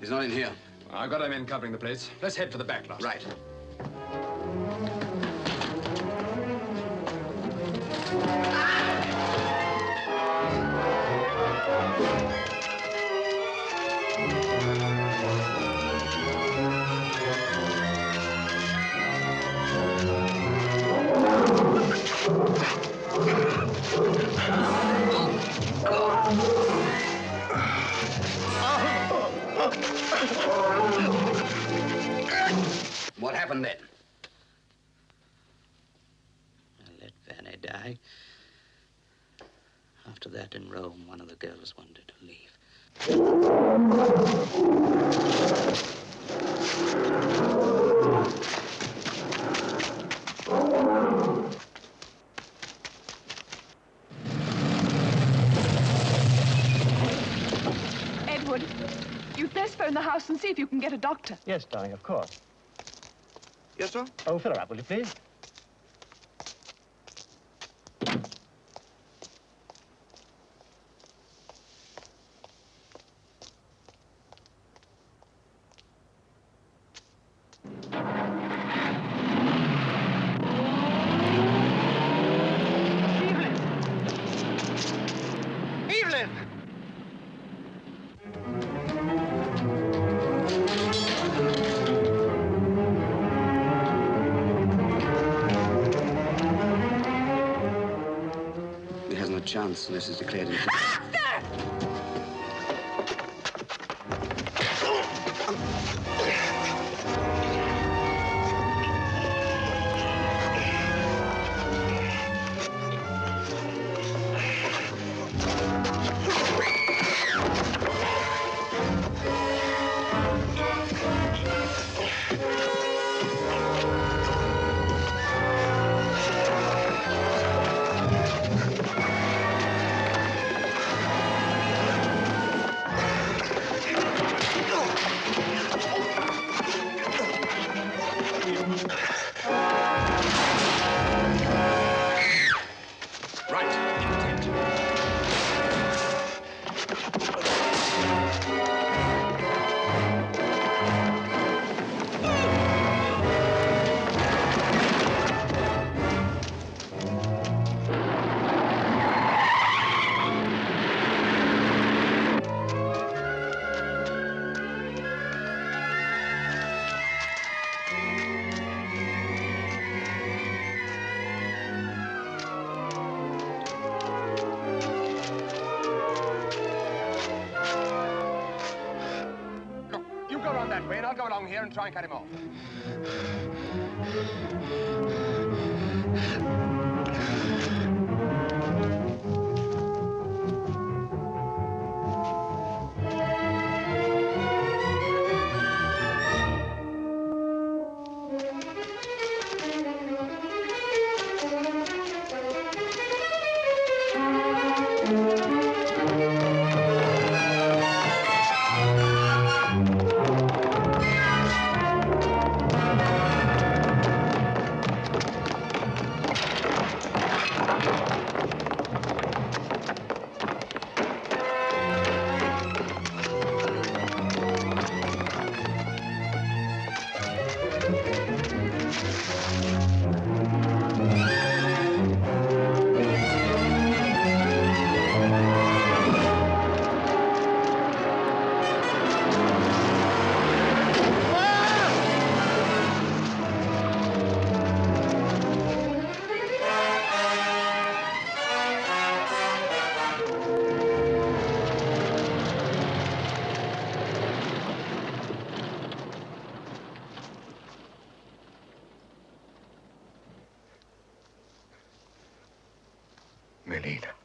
He's not in here. I've got our men covering the place. Let's head for the back lot. Right. What happened then? I let Vanny die. After that, in Rome, one of the girls wanted to leave. Edward, you'd best phone the house and see if you can get a doctor. Yes, darling, of course. Yes, sir? Oh, fill her up, will you, please? Evelyn! He has no chance unless he's declared in. go around that way, and I'll go along here and try and cut him off. Melina.